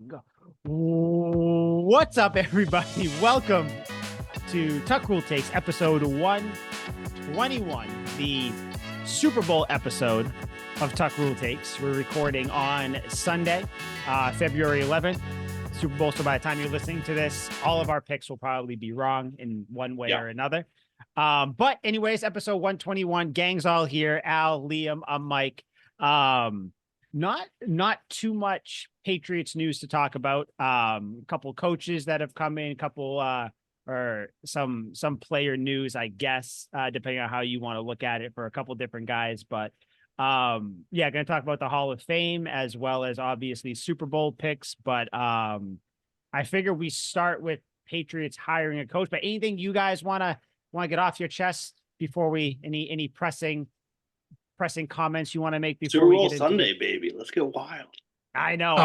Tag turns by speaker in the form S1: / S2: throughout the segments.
S1: Go. What's up, everybody? Welcome to Tuck Rule Takes, episode 121, the Super Bowl episode of Tuck Rule Takes. We're recording on Sunday, February 11th. Super Bowl, so by the time you're listening to this, all of our picks will probably be wrong in one way or another. But anyways, episode 121, gang's all here. Al, Liam, I'm Mike. Not too much Patriots news to talk about. A couple coaches that have come in, or some player news, I guess, depending on how you want to look at it for a couple different guys. But going to talk about the Hall of Fame as well as obviously Super Bowl picks. But I figure we start with Patriots hiring a coach. But anything you guys want to get off your chest before we any pressing comments you want to make before
S2: Super
S1: we
S2: Bowl
S1: get
S2: Sunday, baby. Let's get wild.
S1: I know.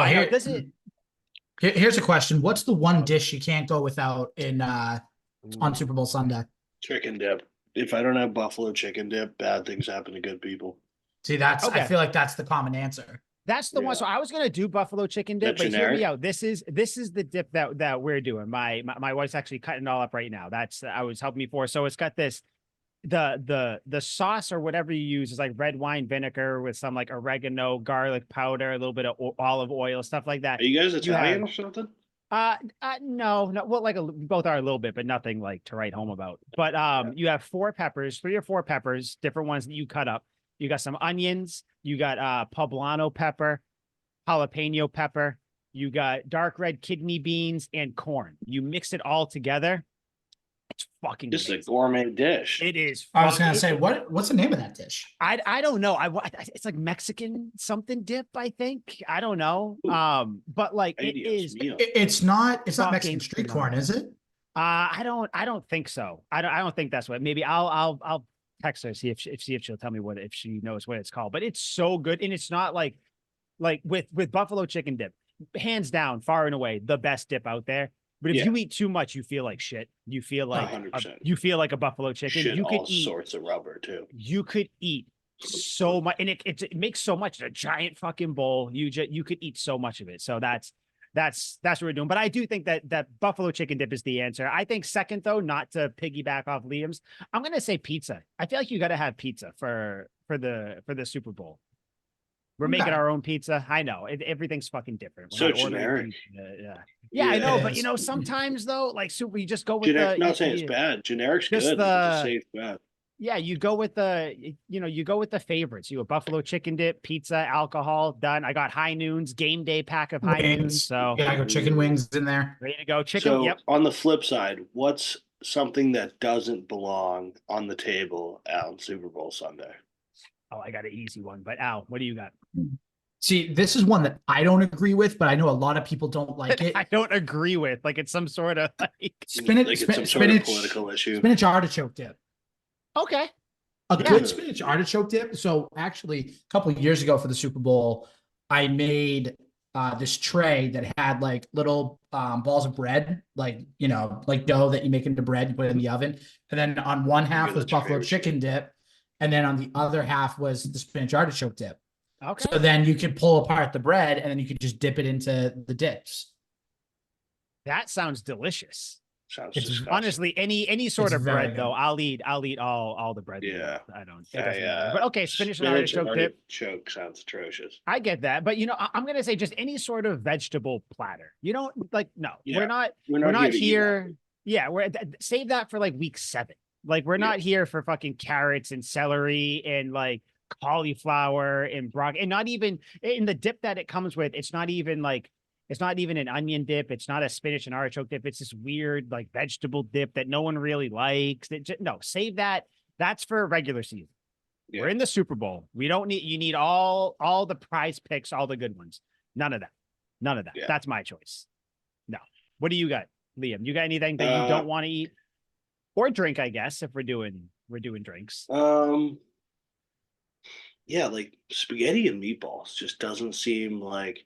S3: Here's a question. What's the one dish you can't go without on Super Bowl Sunday?
S2: Chicken dip. If I don't have buffalo chicken dip, bad things happen to good people.
S3: See, I feel like that's the common answer.
S1: That's the one. So I was gonna do buffalo chicken dip, but hear me out. This is the dip that we're doing. My wife's actually cutting it all up right now. That's I was helping me for. So it's got this. The sauce or whatever you use is like red wine vinegar with some like oregano, garlic powder, a little bit of olive oil, stuff like that.
S2: Are you guys Italian or something?
S1: No. Well, we both are a little bit, but nothing like to write home about. But you have 3 or 4 peppers, different ones that you cut up. You got some onions, you got poblano pepper, jalapeno pepper, you got dark red kidney beans and corn. You mix it all together. It's fucking
S2: just
S1: amazing.
S2: A gourmet dish.
S1: It is.
S3: I was gonna say, what's the name of that dish?
S1: I don't know. It's like Mexican something dip, I think. I don't know. But like it is.
S3: It's not Mexican street corn, is it?
S1: I don't think so. I don't think that's what. Maybe I'll text her, see if she'll tell me if she knows what it's called. But it's so good, and it's not like with buffalo chicken dip, hands down, far and away the best dip out there. But if you eat too much, you feel like shit. You feel like a buffalo chicken.
S2: Shit,
S1: you could
S2: all sorts of rubber too.
S1: You could eat so much, and it makes so much. It's a giant fucking bowl. You could eat so much of it. So that's what we're doing. But I do think that buffalo chicken dip is the answer. I think second though, not to piggyback off Liam's, I'm gonna say pizza. I feel like you got to have pizza for the Super Bowl. We're making our own pizza. I know everything's fucking different.
S2: So generic.
S1: Yeah, I know, but sometimes though, like super, you just go with
S2: generic. Not saying it's bad. Generic's good. Just say it's bad.
S1: Yeah, you go with the favorites. You a buffalo chicken dip, pizza, alcohol, done. I got High Noons, game day pack of High Noons. So
S3: I got chicken wings in there.
S1: Ready to go. Chicken.
S2: So
S1: yep.
S2: On the flip side, what's something that doesn't belong on the table on Super Bowl Sunday?
S1: Oh, I got an easy one. But Al, what do you got?
S3: See, this is one that I don't agree with, but I know a lot of people don't like it.
S1: I don't agree with. Like it's some sort of
S3: spinach
S2: political issue.
S3: Spinach artichoke dip.
S1: Okay.
S3: Good spinach artichoke dip. So actually, a couple of years ago for the Super Bowl, I made this tray that had like little balls of bread, like dough that you make into bread, you put it in the oven. And then on one half was buffalo chicken dip. And then on the other half was the spinach artichoke dip.
S1: Okay.
S3: So then you could pull apart the bread and then you could just dip it into the dips.
S1: That sounds delicious.
S2: Sounds disgusting.
S1: Honestly, any sort of bread though, I'll eat all the bread.
S2: Yeah.
S1: I don't.
S2: Yeah.
S1: But okay, spinach and artichoke dip.
S2: Choke sounds atrocious.
S1: I get that, but I'm gonna say just any sort of vegetable platter. You don't like no. Yeah. We're not here. Yeah, save that for like week 7. Like we're not here for fucking carrots and celery and like cauliflower and broccoli, and not even in the dip that it comes with. It's not even an onion dip. It's not a spinach and artichoke dip. It's this weird like vegetable dip that no one really likes. No, save that. That's for regular season. Yeah. We're in the Super Bowl. We don't need. You need all the prize picks, all the good ones. None of that. Yeah. That's my choice. No. What do you got, Liam? You got anything that you don't want to eat? Or drink, I guess, if we're doing drinks.
S2: Yeah, like spaghetti and meatballs just doesn't seem like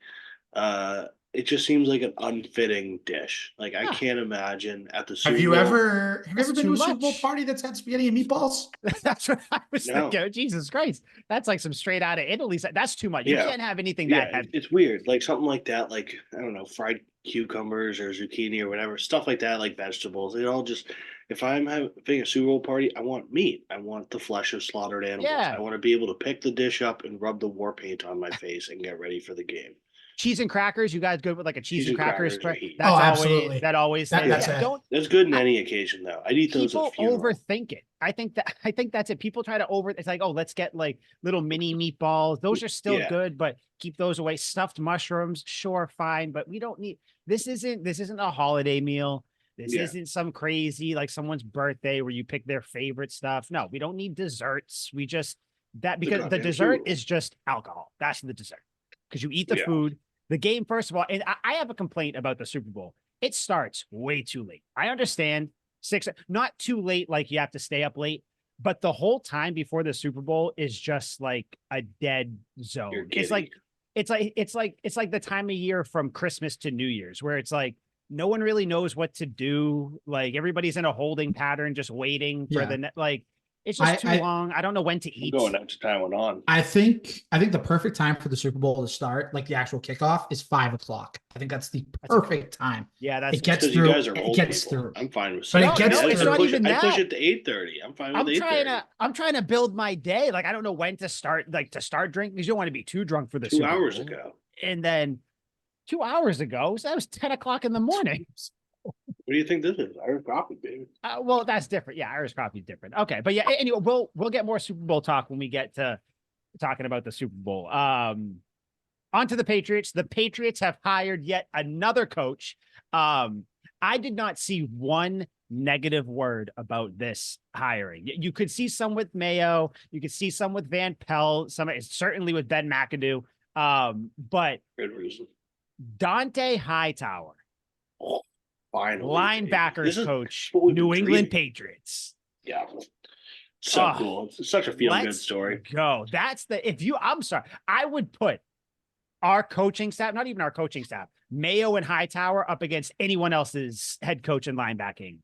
S2: it just seems like an unfitting dish. Like I can't imagine at the Super
S3: Have you
S2: Bowl.
S3: ever been to a Super Bowl
S1: much.
S3: party that's had spaghetti and meatballs?
S1: That's what I was
S2: No.
S1: thinking. Jesus Christ. That's like some straight out of Italy. That's too much. You
S2: Yeah.
S1: can't have anything that heavy.
S2: It's weird. Like something like that, like I don't know, fried cucumbers or zucchini or whatever, stuff like that, like vegetables. It all just if I'm having a Super Bowl party, I want meat. I want the flesh of slaughtered animals.
S1: Yeah.
S2: I want to be able to pick the dish up and rub the war paint on my face and get ready for the game.
S1: Cheese and crackers. You guys good with like a cheese and crackers?
S2: Absolutely.
S3: Absolutely.
S2: That's good in any occasion though. I'd eat those at
S1: People
S2: funeral.
S1: overthink it. I think that's it. People try to it's like, oh, let's get like little mini meatballs. Those are still good, but keep those away. Stuffed mushrooms, sure, fine, but we don't need this isn't a holiday meal. This isn't some crazy like someone's birthday where you pick their favorite stuff. No, we don't need desserts. We just because the dessert is just alcohol. That's the dessert. Because you eat the food. The game, first of all, and I have a complaint about the Super Bowl. It starts way too late. I understand 6, not too late, like you have to stay up late, but the whole time before the Super Bowl is just like a dead zone. It's like the time of year from Christmas to New Year's, where it's like no one really knows what to do. Like everybody's in a holding pattern, just waiting for it's just too long. I don't know when to eat.
S2: I'm going out to Taiwan.
S3: I think the perfect time for the Super Bowl to start, like the actual kickoff, is 5:00. I think that's the perfect time.
S1: Yeah,
S3: it gets through.
S2: You guys are
S3: it gets through.
S2: I'm fine with.
S3: But it gets through.
S1: It's not even that.
S2: I push it to 8:30. I'm fine with 8:30.
S1: I'm trying to build my day. Like I don't know when to start. Like to start drinking because you don't want to be too drunk for the
S2: 2 hours ago.
S1: And then 2 hours ago, so that was 10:00 in the morning.
S2: What do you think this is? Irish coffee, baby.
S1: Well, that's different. Yeah, Irish coffee is different. Okay, but yeah, anyway, we'll get more Super Bowl talk when we get to talking about the Super Bowl. On to the Patriots. The Patriots have hired yet another coach. I did not see one negative word about this hiring. You could see some with Mayo. You could see some with Van Pelt. Some certainly with Ben McAdoo. But
S2: good reason.
S1: Dante Hightower.
S2: Finally,
S1: linebackers coach, New England Patriots.
S2: Yeah. So cool. It's such a feel-good story.
S1: Go. I'm sorry. I would put our coaching staff, not even our coaching staff, Mayo and Hightower up against anyone else's head coach and linebacking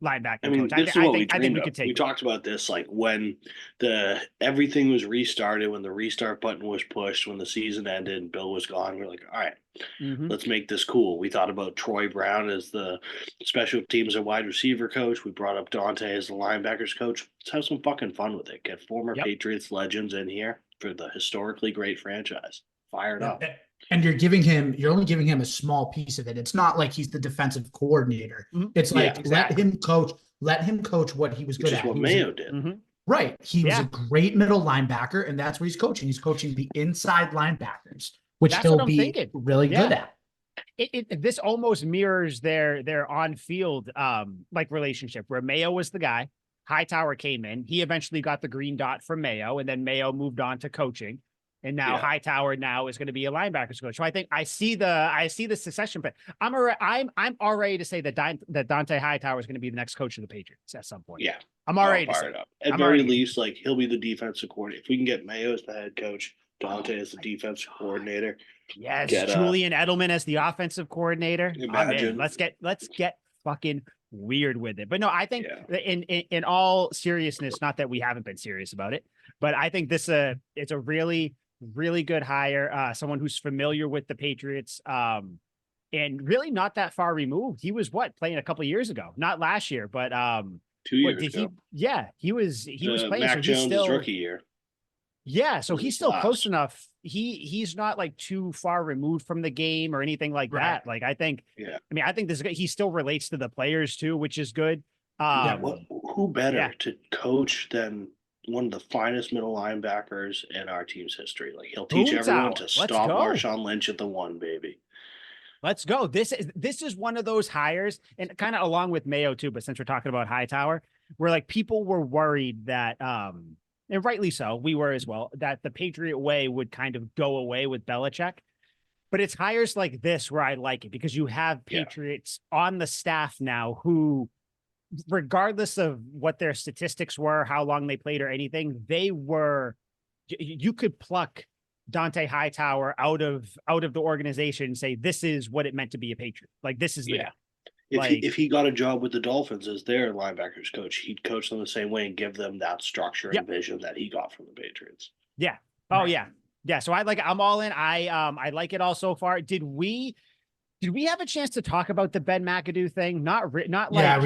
S2: I mean,
S1: coach. I think we could take.
S2: We talked about this like when everything was restarted, when the restart button was pushed, when the season ended and Bill was gone. We're like, all right, let's make this cool. We thought about Troy Brown as the special teams and wide receiver coach. We brought up Dante as the linebackers coach. Let's have some fucking fun with it. Get former Patriots legends in here for the historically great franchise. Fired up.
S3: And you're only giving him a small piece of it. It's not like he's the defensive coordinator. It's like, let him coach what he was good at.
S2: Which is what Mayo did.
S3: Right. He was a great middle linebacker, and that's what he's coaching. He's coaching the inside linebackers, which he'll be really good at.
S1: This almost mirrors their on-field like relationship where Mayo was the guy. Hightower came in. He eventually got the green dot from Mayo, and then Mayo moved on to coaching. And now Hightower is going to be a linebackers coach. So I think I see the succession, but I'm all ready to say that Dante Hightower is going to be the next coach of the Patriots at some point.
S2: Yeah.
S1: I'm already fired
S2: up. At very least, like he'll be the defensive coordinator. If we can get Mayo as the head coach, Dante as the defensive coordinator.
S1: Yes, Julian Edelman as the offensive coordinator.
S2: Imagine.
S1: Let's get fucking weird with it. But no, I think in all seriousness, not that we haven't been serious about it, but I think it's a really good hire. Someone who's familiar with the Patriots, and really not that far removed. He was playing a couple of years ago, not last year, but
S2: 2 years ago.
S1: He was playing.
S2: Mac Jones' rookie year.
S1: Yeah, so he's still close enough. He's not like too far removed from the game or anything like that. Like I think, I think this is good. He still relates to the players too, which is good.
S2: Who better to coach than one of the finest middle linebackers in our team's history? Like he'll teach everyone to stop Marshawn Lynch at the one, baby.
S1: Let's go. This is one of those hires, and kind of along with Mayo too. But since we're talking about Hightower, where like people were worried that, and rightly so, we were as well, that the Patriot way would kind of go away with Belichick. But it's hires like this where I like it because you have Patriots on the staff now who, regardless of what their statistics were, how long they played or anything, you could pluck Dante Hightower out of the organization and say, this is what it meant to be a Patriot. Like, this is the guy.
S2: If he got a job with the Dolphins as their linebackers coach, he'd coach them the same way and give them that structure and vision that he got from the Patriots.
S1: Yeah. Oh yeah. Yeah. So I'm all in. I like it all so far. Did we have a chance to talk about the Ben McAdoo thing? Not like,
S3: yeah,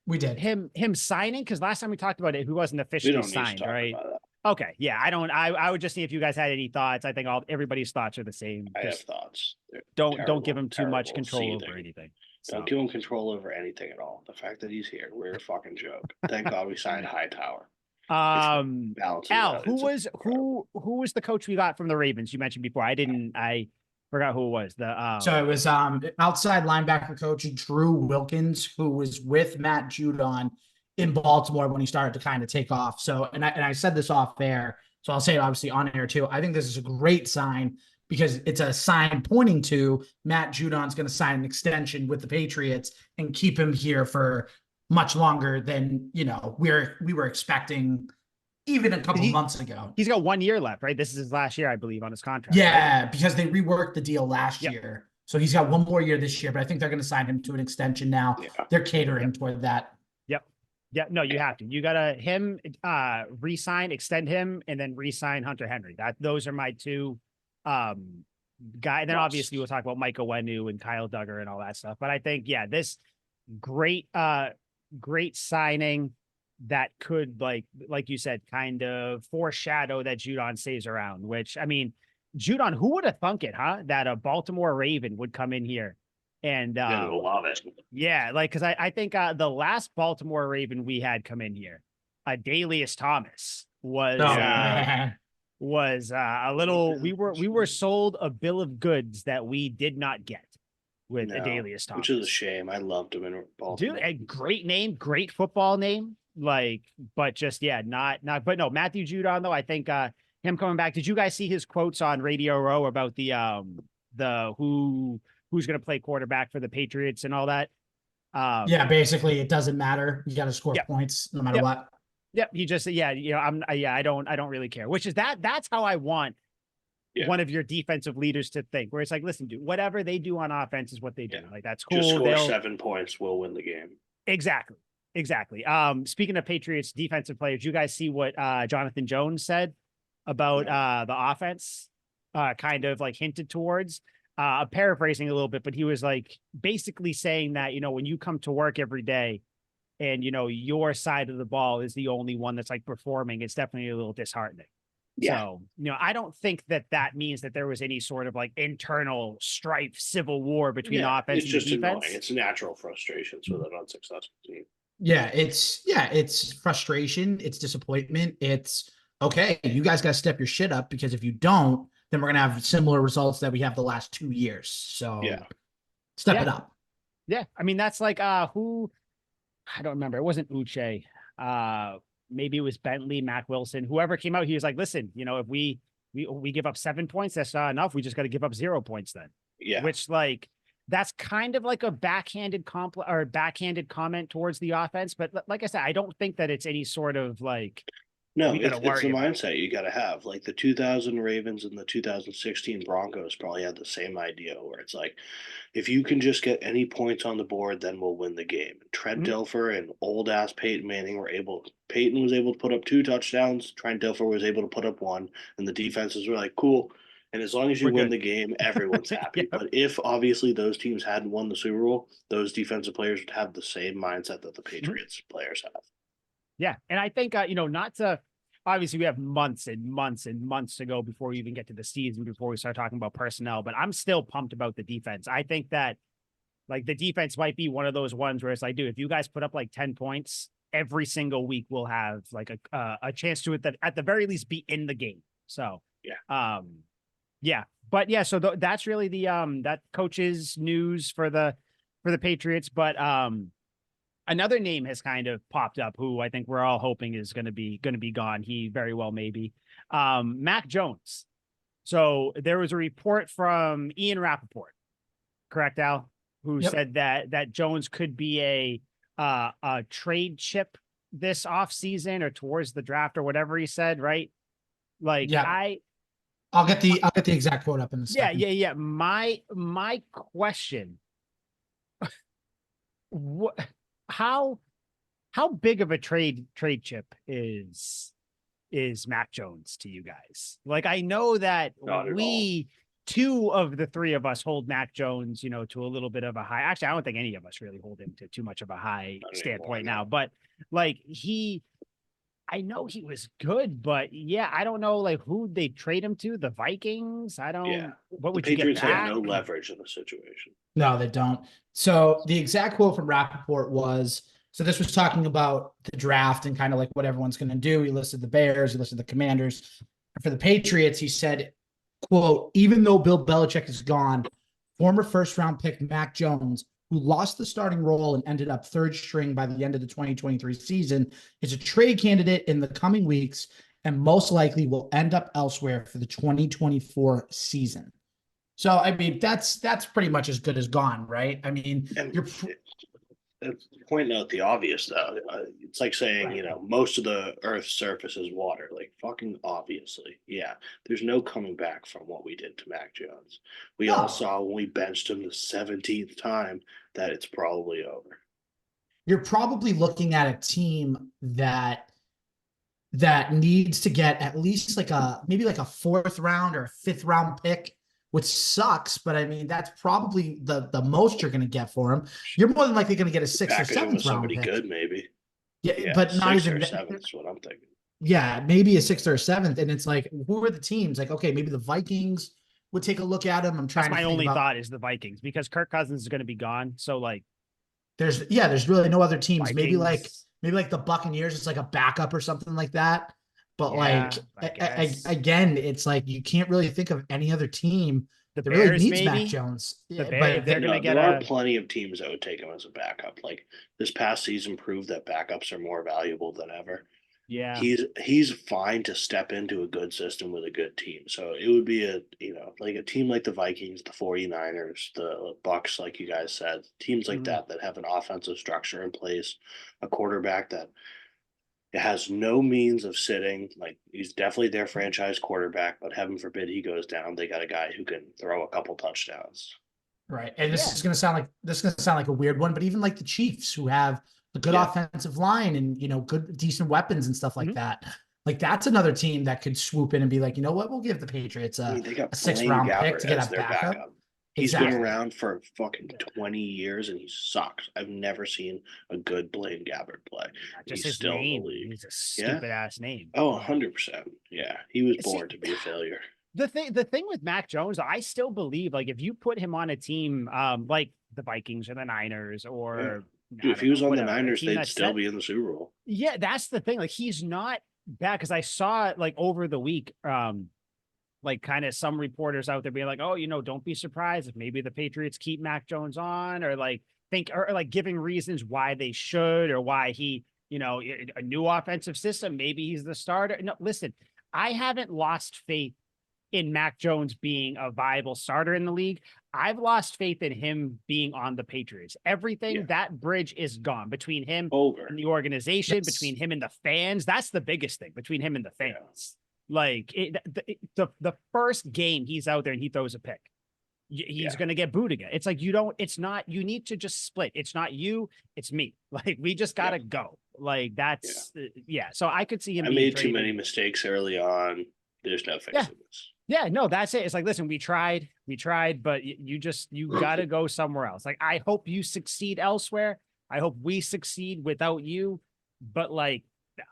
S3: we did.
S1: Him signing. Cause last time we talked about it, he wasn't officially signed, right? Okay. Yeah. I would just see if you guys had any thoughts. I think everybody's thoughts are the same.
S2: I have thoughts.
S1: Don't give him too much control over anything.
S2: Don't give him control over anything at all. The fact that he's here, we're a fucking joke. Thank God we signed Hightower.
S1: Al, who was the coach we got from the Ravens? You mentioned before. I forgot who it was.
S3: So it was outside linebacker coach Drew Wilkins, who was with Matt Judon in Baltimore when he started to kind of take off. So, and I said this off air, so I'll say it obviously on air too. I think this is a great sign because it's a sign pointing to Matt Judon's going to sign an extension with the Patriots and keep him here for much longer than, we were expecting even a couple months ago.
S1: He's got 1 year left, right? This is his last year, I believe, on his contract.
S3: Yeah, right? Because they reworked the deal last year. So he's got 1 more year this year, but I think they're going to sign him to an extension now. Yeah. They're catering toward that.
S1: Yep. Yeah, no, you have to. You gotta re-sign, extend him, and then re-sign Hunter Henry. Those are my two guy. And then obviously we'll talk about Mike Owenu and Kyle Duggar and all that stuff. But I think, this great signing that could, like you said, kind of foreshadow that Judon stays around, which, I mean, Judon, who would have thunk it, huh? That a Baltimore Raven would come in here and
S2: love it.
S1: Yeah, because I think the last Baltimore Raven we had come in here, Adalius Thomas was a little. We were sold a bill of goods that we did not get with Adalius Thomas,
S2: which is a shame. I loved him in Baltimore.
S1: Dude, a great name, great football name. But just not. But no, Matthew Judon though. I think him coming back. Did you guys see his quotes on Radio Row about the who's going to play quarterback for the Patriots and all that?
S3: Basically it doesn't matter. You got to score points no matter what.
S1: Yep. He just, I don't really care, which is that's how I want one of your defensive leaders to think, where it's like, listen, dude, whatever they do on offense is what they do. Like, that's cool.
S2: Just score 7 points. We'll win the game.
S1: Exactly. Speaking of Patriots defensive players, you guys see what Jonathan Jones said about the offense, kind of like hinted towards, paraphrasing a little bit, but he was like basically saying that, when you come to work every day and, your side of the ball is the only one that's like performing, it's definitely a little disheartening. Yeah. So, I don't think that means that there was any sort of like internal strife, civil war between the offense and the defense.
S2: Annoying. It's natural frustrations with an unsuccessful team.
S3: Yeah, it's frustration, it's disappointment. It's okay, you guys got to step your shit up, because if you don't, then we're going to have similar results that we have the last 2 years. So step it up.
S1: Yeah. I mean, that's like who, I don't remember. It wasn't Uche. Maybe it was Bentley, Mac Wilson, whoever came out. He was like, listen, if we give up 7 points, that's not enough. We just got to give up 0 points then. Yeah. Which, like, that's kind of like a backhanded comment towards the offense. But like I said, I don't think that it's any sort of like,
S2: no, it's the mindset you got to have. Like the 2000 Ravens and the 2016 Broncos probably had the same idea, where it's like, if you can just get any points on the board, then we'll win the game. Trent Dilfer and old ass Peyton Manning Peyton was able to put up 2 touchdowns. Trent Dilfer was able to put up 1, and the defenses were like, cool. And as long as you win the game, everyone's happy. But if obviously those teams hadn't won the Super Bowl, those defensive players would have the same mindset that the Patriots players have.
S1: Yeah. And I think, not to, obviously we have months and months and months to go before we even get to the season, before we start talking about personnel, but I'm still pumped about the defense. I think that like the defense might be one of those ones where it's like, dude, if you guys put up like 10 points every single week, we'll have like a chance to at the very least be in the game. So, so that's really the, that coach's news for the Patriots. But, another name has kind of popped up who I think we're all hoping is going to be gone. He very well may be. Mac Jones. So there was a report from Ian Rappaport, correct, Al, who said that Jones could be a trade chip this offseason or towards the draft or whatever he said, right? Like
S3: I'll get the exact quote up in a second.
S1: Yeah. My question: what? How big of a trade chip is Mac Jones to you guys? Like, I know that two of the three of us hold Mac Jones, to a little bit of a high. Actually, I don't think any of us really hold him to too much of a high standpoint now. But like I know he was good, but yeah, I don't know like who they trade him to. The Vikings. I don't.
S2: Yeah.
S1: What would
S2: the
S1: you get
S2: Patriots
S1: back?
S2: have no leverage in the situation.
S3: No, they don't. So the exact quote from Rappaport was, so this was talking about the draft and kind of like what everyone's going to do. He listed the Bears, he listed the Commanders. For the Patriots, he said, quote, even though Bill Belichick is gone, former first-round pick Mac Jones, who lost the starting role and ended up third string by the end of the 2023 season, is a trade candidate in the coming weeks and most likely will end up elsewhere for the 2024 season. So, I mean, that's pretty much as good as gone, right? I mean,
S2: pointing out the obvious, though. It's like saying, most of the Earth's surface is water. Like, fucking obviously. Yeah. There's no coming back from what we did to Mac Jones. We all saw when we benched him the 17th time that it's probably over.
S3: You're probably looking at a team that needs to get at least maybe like a 4th round or a 5th round pick, which sucks, but I mean, that's probably the most you're going to get for him. You're more than likely going to get a 6th or 7th round pick.
S2: Good, maybe.
S3: Yeah, but not even
S2: 7th is what I'm thinking.
S3: Yeah, maybe a 6th or a 7th, and it's like, who are the teams? Like, okay, maybe the Vikings would take a look at him.
S1: That's my only thought is the Vikings, because Kirk Cousins is going to be gone. So like,
S3: there's really no other teams. Vikings. Maybe like the Buccaneers, it's like a backup or something like that. But again, it's like you can't really think of any other team that really needs Mac Jones.
S1: But they're going to get.
S2: There are plenty of teams that would take him as a backup. Like this past season proved that backups are more valuable than ever.
S1: Yeah,
S2: he's fine to step into a good system with a good team. So it would be like a team like the Vikings, the 49ers, the Bucks, like you guys said, teams like that have an offensive structure in place, a quarterback that has no means of sitting. Like he's definitely their franchise quarterback, but heaven forbid he goes down. They got a guy who can throw a couple touchdowns.
S3: Right. And this is going to sound like a weird one, but even like the Chiefs, who have a good offensive line and, good, decent weapons and stuff like that. Like that's another team that could swoop in and be like, you know what, we'll give the Patriots a 6th round pick to get a backup.
S2: He's been around for fucking 20 years and he sucks. I've never seen a good Blaine Gabbert play.
S1: Just he's still name. In the league. He's a stupid ass name.
S2: Oh, 100%. Yeah. He was born to be a failure.
S1: The thing with Mac Jones, I still believe, like, if you put him on a team like the Vikings or the Niners or
S2: dude, if he was on the Niners, they'd still be in the Super Bowl.
S1: Yeah, that's the thing. Like, he's not bad, because I saw like over the week, like kind of some reporters out there being like, oh, don't be surprised if maybe the Patriots keep Mac Jones on, or like like giving reasons why they should, or why he, a new offensive system, maybe he's the starter. No, listen, I haven't lost faith in Mac Jones being a viable starter in the league. I've lost faith in him being on the Patriots. Everything, that bridge is gone between him and the organization, between him and the fans. That's the biggest thing, between him and the fans. Like the first game he's out there and he throws a pick, he's going to get booed again. It's like, you need to just split. It's not you, it's me. Like, we just got to go. Like that's, So I could see him.
S2: I made too many mistakes early on. There's no fixing this.
S1: Yeah, no, that's it. It's like, listen, we tried, but you got to go somewhere else. Like, I hope you succeed elsewhere. I hope we succeed without you. But like,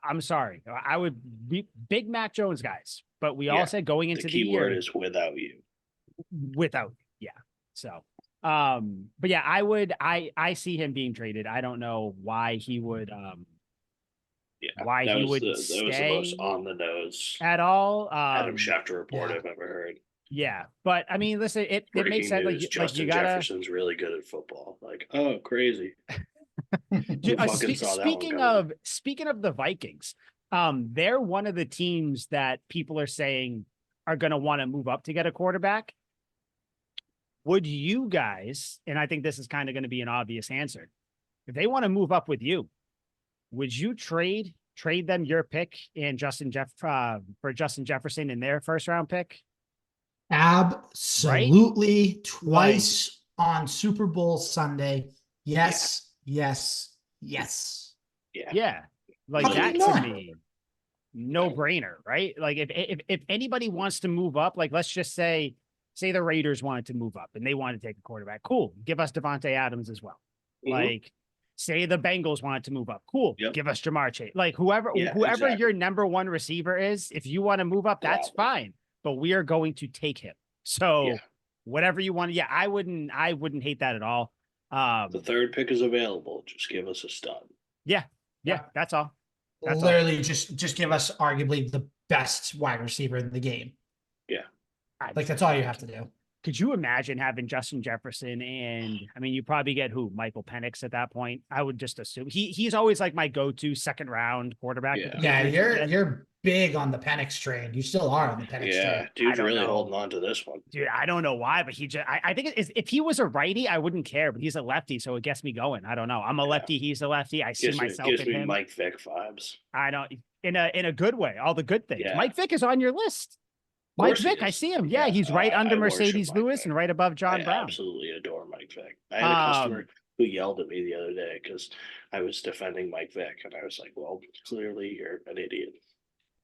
S1: I'm sorry, I would be big Mac Jones guys, but we all said going into the year.
S2: The key word is without you.
S1: Yeah. So, but yeah, I see him being traded. I don't know why he would, why he would stay. That was the most on the nose
S2: at
S1: all.
S2: Adam Schefter report I've ever heard.
S1: Yeah, but I mean, listen, it makes sense. Like,
S2: Justin Jefferson's really good at football. Like, oh, crazy.
S1: Dude, speaking of the Vikings, they're one of the teams that people are saying are going to want to move up to get a quarterback. Would you guys, and I think this is kind of going to be an obvious answer, if they want to move up with you, would you trade them your pick and for Justin Jefferson in their 1st round pick?
S3: Absolutely. Right? Twice on Super Bowl Sunday. Yes, yes, yes.
S1: Yeah. Like that to me, no brainer, right? Like if anybody wants to move up, like let's just say the Raiders wanted to move up and they want to take a quarterback. Cool. Give us Devontae Adams as well. Like say the Bengals wanted to move up. Cool. Give us Jamar Chase. Like whoever your number one receiver is, if you want to move up, that's fine. But we are going to take him. So whatever you want. Yeah, I wouldn't hate that at all.
S2: The third pick is available. Just give us a stud.
S1: Yeah. That's all. That's
S3: literally all. Just give us arguably the best wide receiver in the game.
S2: Yeah.
S3: Like that's all you have to do.
S1: Could you imagine having Justin Jefferson and I mean you probably get who? Michael Penix at that point? I would just assume he's always like my go-to second round quarterback.
S3: Yeah, you're big on the Penix train. You still are on the Penix train.
S2: Yeah, dude's really holding on to this one.
S1: Dude, I don't know why, but I think if he was a righty, I wouldn't care, but he's a lefty, so it gets me going. I don't know. I'm a lefty, he's a lefty. I see myself in him.
S2: Mike Vick vibes.
S1: I don't in a good way, all the good things. Yeah. Mike Vick is on your list. Mike Vick, I see him. Yeah, he's right under Mercedes Lewis and right above John Brown.
S2: I absolutely adore Mike Vick. I had a customer who yelled at me the other day because I was defending Mike Vick, and I was like, well, clearly you're an idiot.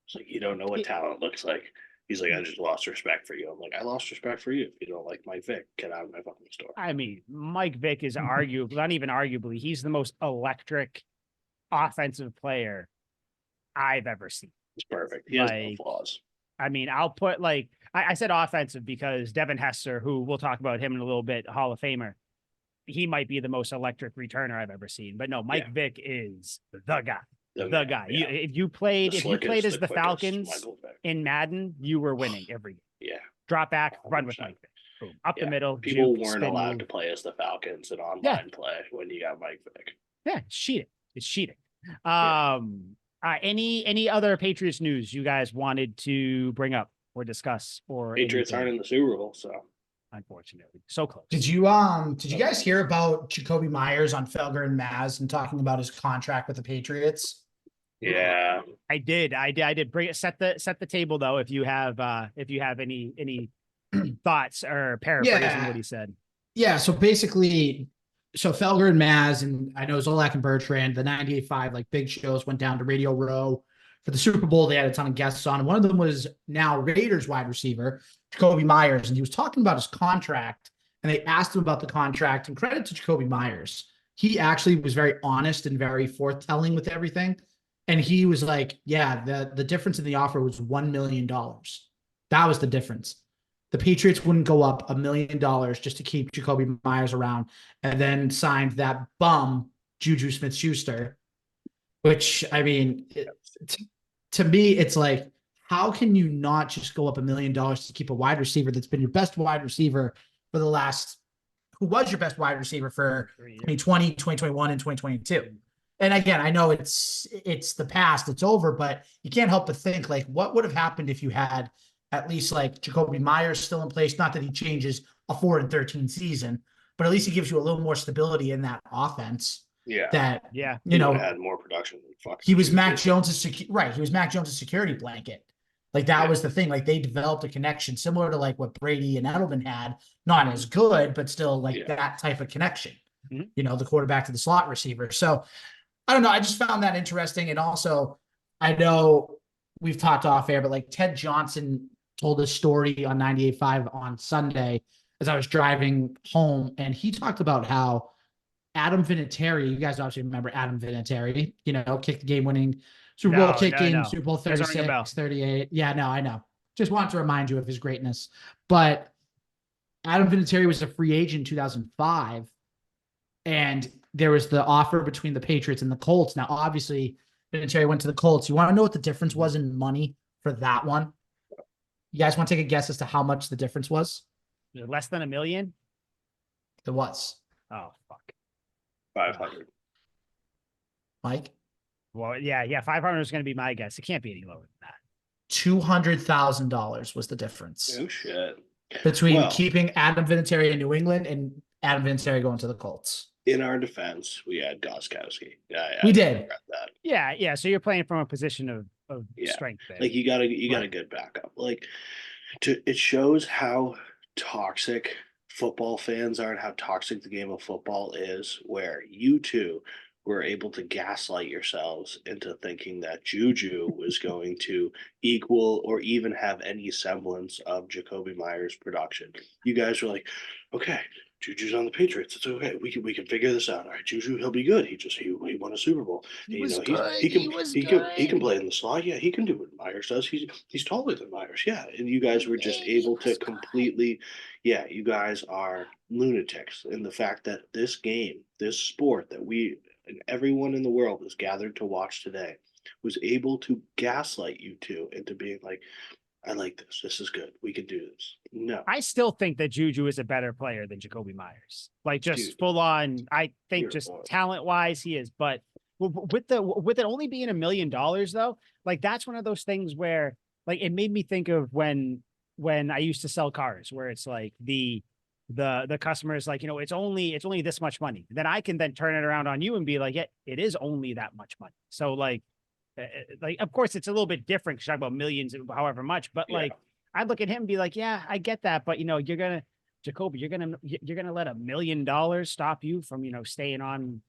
S2: It's like, you don't know what talent looks like. He's like, I just lost respect for you. I'm like, I lost respect for you. If you don't like Mike Vick, get out of my fucking store.
S1: I mean, Mike Vick is arguably, not even arguably, he's the most electric offensive player I've ever seen.
S2: It's perfect. He has no flaws.
S1: I mean, I'll put I said offensive because Devin Hester, who we'll talk about him in a little bit, Hall of Famer, he might be the most electric returner I've ever seen. But no, Mike Vick is the guy. The guy. Yeah. If you played as the Falcons in Madden, you were winning every game.
S2: Yeah.
S1: Drop back, 100%. Run with Mike Vick. Boom. Up the middle.
S2: People weren't allowed to play as the Falcons in online play when you got Mike Vick.
S1: Yeah, it's cheating. It's cheating. Any other Patriots news you guys wanted to bring up or discuss? Or
S2: Patriots aren't in the Super Bowl, so
S1: unfortunately, so close.
S3: Did you guys hear about Jakobi Meyers on Felger and Maz and talking about his contract with the Patriots?
S2: Yeah,
S1: I did. Bring it. Set the table though. If you have any thoughts or paraphrasing what he said.
S3: Yeah. So basically. So Felger and Maz, and I know Zolak and Bertrand, the 98.5 like big shows went down to Radio Row for the Super Bowl. They had a ton of guests on. One of them was now Raiders wide receiver, Jakobi Meyers, and he was talking about his contract. And they asked him about the contract. And credit to Jakobi Meyers, he actually was very honest and very forthtelling with everything. And he was like, "Yeah, the difference in the offer was $1 million. That was the difference." The Patriots wouldn't go up $1 million just to keep Jakobi Meyers around, and then signed that bum Juju Smith-Schuster, which, I mean, to me, it's like, how can you not just go up $1 million to keep a wide receiver that's been your best wide receiver for the last, who was your best wide receiver for 2020, 2021, and 2022? And again, I know it's the past, it's over, but you can't help but think, like, what would have happened if you had at least like Jakobi Meyers still in place? Not that he changes a 4-13 season, but at least he gives you a little more stability in that offense.
S2: Yeah.
S3: That,
S2: you
S3: know,
S2: had more production than fucking.
S3: He was Mac Jones's He was Mac Jones's security blanket. Like that was the thing. Like they developed a connection similar to like what Brady and Edelman had, not as good, but still like that type of connection, you know, the quarterback to the slot receiver. So I don't know. I just found that interesting. And also I know we've talked off air, but like Ted Johnson told a story on 98.5 on Sunday as I was driving home, and he talked about how Adam Vinatieri, you guys obviously remember Adam Vinatieri, you know, kicked the game-winning Super Bowl kicking, Super Bowl 36, 38. Yeah, no, I know. Just wanted to remind you of his greatness. But Adam Vinatieri was a free agent in 2005, and there was the offer between the Patriots and the Colts. Now, obviously, Vinatieri went to the Colts. You want to know what the difference was in money for that one? You guys want to take a guess as to how much the difference was?
S1: Less than $1 million?
S3: It was.
S1: Oh, fuck.
S2: 500.
S3: Mike?
S1: Well, yeah. 500 is going to be my guess. It can't be any lower than that.
S3: $200,000 was the difference.
S2: Oh, shit.
S3: Between keeping Adam Vinatieri in New England and Adam Vinatieri going to the Colts.
S2: In our defense, we had Gostkowski.
S3: We did.
S2: That.
S1: Yeah. So you're playing from a position of strength there.
S2: Like you got a good backup. Like It shows how toxic football fans are and how toxic the game of football is, where you two were able to gaslight yourselves into thinking that Juju was going to equal or even have any semblance of Jakobi Meyers' production. You guys were like, okay, Juju's on the Patriots. It's okay. We can figure this out. All right, Juju, he'll be good. He won a Super Bowl.
S1: He
S2: And,
S1: was
S2: he
S1: good.
S2: can
S1: He was
S2: he
S1: good.
S2: can play in the slot. Yeah, he can do what Myers does. He's taller than Myers. Yeah, and you guys were just able to completely, yeah, you guys are lunatics in the fact that this game, this sport that we and everyone in the world is gathered to watch today, was able to gaslight you two into being like, I like this. This is good. We can do this. No.
S1: I still think that Juju is a better player than Jakobi Meyers. Like just
S2: Dude,
S1: full on, I think just talent wise he is. But with it only being $1 million though, like that's one of those things where like it made me think of when I used to sell cars, where it's like the customer is like, it's only this much money. Then I can then turn it around on you and be like, yeah, it is only that much money. So like of course it's a little bit different because talk about millions, however much, but like I'd look at him and be like, yeah, I get that, but Jakobi, you're gonna let $1 million stop you from staying on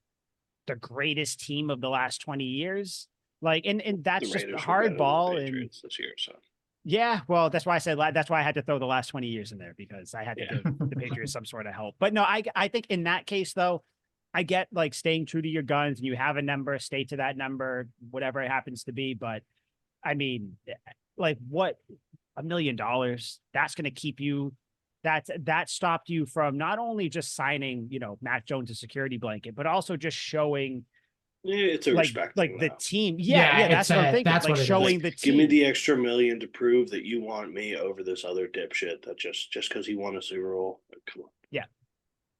S1: the greatest team of the last 20 years, like, and that's just a hard ball. And
S2: this year, so.
S1: Yeah, well, that's why I said that's why I had to throw the last 20 years in there, because I had to give the Patriots some sort of help. But no, I think in that case though, I get like staying true to your guns, and you have a number, stay to that number, whatever it happens to be. But I mean, like what $1 million, that's going to keep you, that stopped you from not only just signing, Mac Jones a security blanket, but also just showing
S2: it's a respect
S1: like the
S2: now.
S1: team. Yeah, that's what I'm thinking.
S3: That's
S1: like showing the team.
S2: Give me the extra $1 million to prove that you want me over this other dipshit that just because he won a Super Bowl. Come on.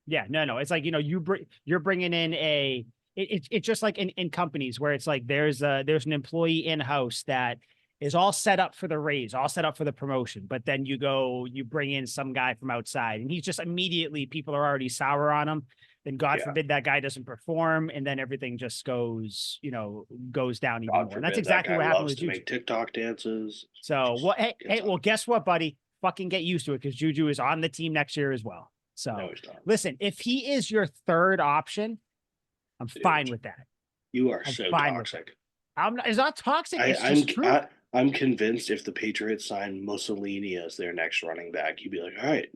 S1: Yeah, no. It's like, you're bringing in it's just like in companies where it's like there's an employee in-house that is all set up for the raise, all set up for the promotion. But then you bring in some guy from outside and he's just immediately, people are already sour on him. Then God forbid that guy doesn't perform. And then everything just goes down even more. And that's exactly what happened with Juju.
S2: Make TikTok dances.
S1: So, well, guess what, buddy? Fucking get used to it, because Juju is on the team next year as well. So no, listen, if he is your third option, I'm fine with that.
S2: You are so toxic.
S1: It's not toxic.
S2: I'm convinced if the Patriots sign Mussolini as their next running back, you'd be like, all right,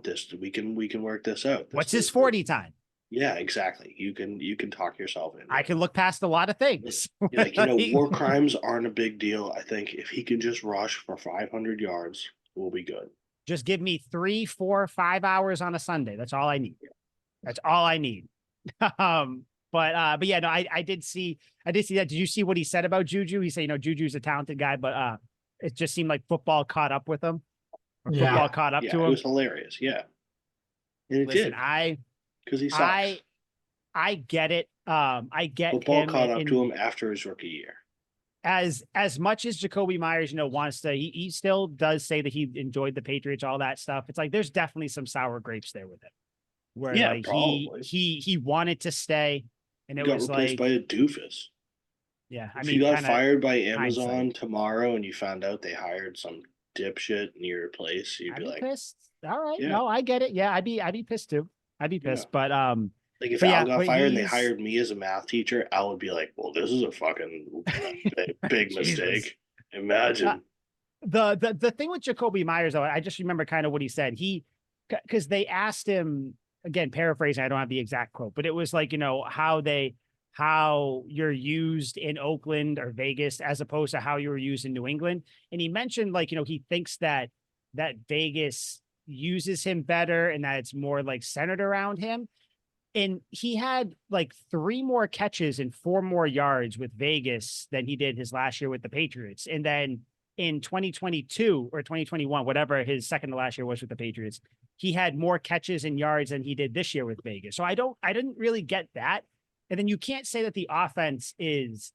S2: this we can work this out.
S1: What's his 40 time?
S2: Yeah, exactly. You can talk yourself in.
S1: I can look past a lot of things.
S2: War crimes aren't a big deal. I think if he can just rush for 500 yards, we'll be good.
S1: Just give me 3, 4, 5 hours on a Sunday. That's all I need. That's all I need. But yeah, no, I did see that. Did you see what he said about Juju? He said, Juju's a talented guy, but it just seemed like football caught up with him. Football caught up to him.
S2: It was hilarious. Yeah. And it did. Because he sucks.
S1: I get it. I get
S2: football caught up to him after his rookie year.
S1: As much as Jakobi Meyers, wants to, he still does say that he enjoyed the Patriots, all that stuff. It's like there's definitely some sour grapes there with him, where he wanted to stay, and it was replaced
S2: by a doofus.
S1: Yeah,
S2: if you got fired by Amazon tomorrow, and you found out they hired some dipshit in your place, you'd be like,
S1: pissed. All right, no, I get it. Yeah, I'd be pissed too. I'd be pissed, but
S2: like if Al got fired and they hired me as a math teacher, Al would be like, well, this is a fucking big mistake. Imagine.
S1: The thing with Jakobi Meyers, though, I just remember kind of what he said. Because they asked him, again, paraphrasing, I don't have the exact quote, but it was like, how you're used in Oakland or Vegas as opposed to how you were used in New England. And he mentioned like, he thinks that Vegas uses him better and that it's more like centered around him. And he had like 3 more catches and 4 more yards with Vegas than he did his last year with the Patriots. And then in 2022 or 2021, whatever his second to last year was with the Patriots, he had more catches and yards than he did this year with Vegas. So I didn't really get that. And then you can't say that the offense is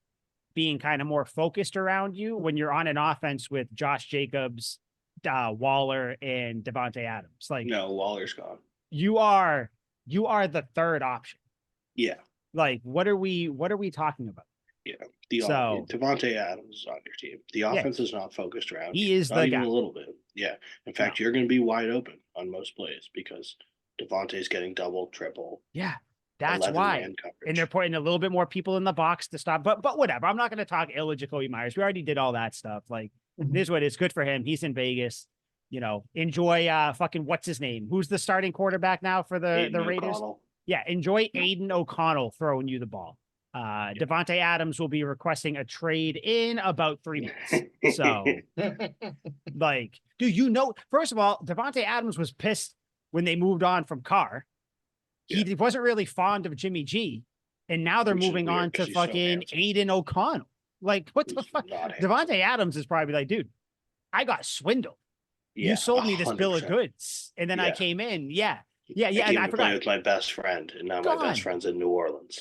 S1: being kind of more focused around you when you're on an offense with Josh Jacobs, Waller, and Devontae Adams. Like,
S2: no, Waller's gone.
S1: You are the third option.
S2: Yeah.
S1: Like, what are we talking about?
S2: Yeah.
S1: So
S2: Davante Adams is on your team. The offense is not focused around
S1: he
S2: you.
S1: is
S2: Not
S1: the
S2: even
S1: guy.
S2: a little bit. Yeah. In fact, you're going to be wide open on most plays because Davante's getting double, triple.
S1: Yeah. That's why. And they're putting a little bit more people in the box to stop. But whatever. I'm not going to talk ill of Jakobi Meyers. We already did all that stuff. Like, this is what it's good for him. He's in Vegas. You know, enjoy fucking what's his name? Who's the starting quarterback now for the Raiders?
S2: O'Connell.
S1: Yeah, enjoy Aiden O'Connell throwing you the ball. Davante Adams will be requesting a trade in about 3 minutes. So, like, dude, you know, first of all, Davante Adams was pissed when they moved on from Carr. He wasn't really fond of Jimmy G, and now they're moving on to fucking Aiden O'Connell. Like, what the fuck? Davante Adams is probably like, dude, I got swindled. You sold me this 100%. Bill of goods, and then I came in. Yeah. And I forgot.
S2: Play with my best friend, and now my best friend's in New Orleans.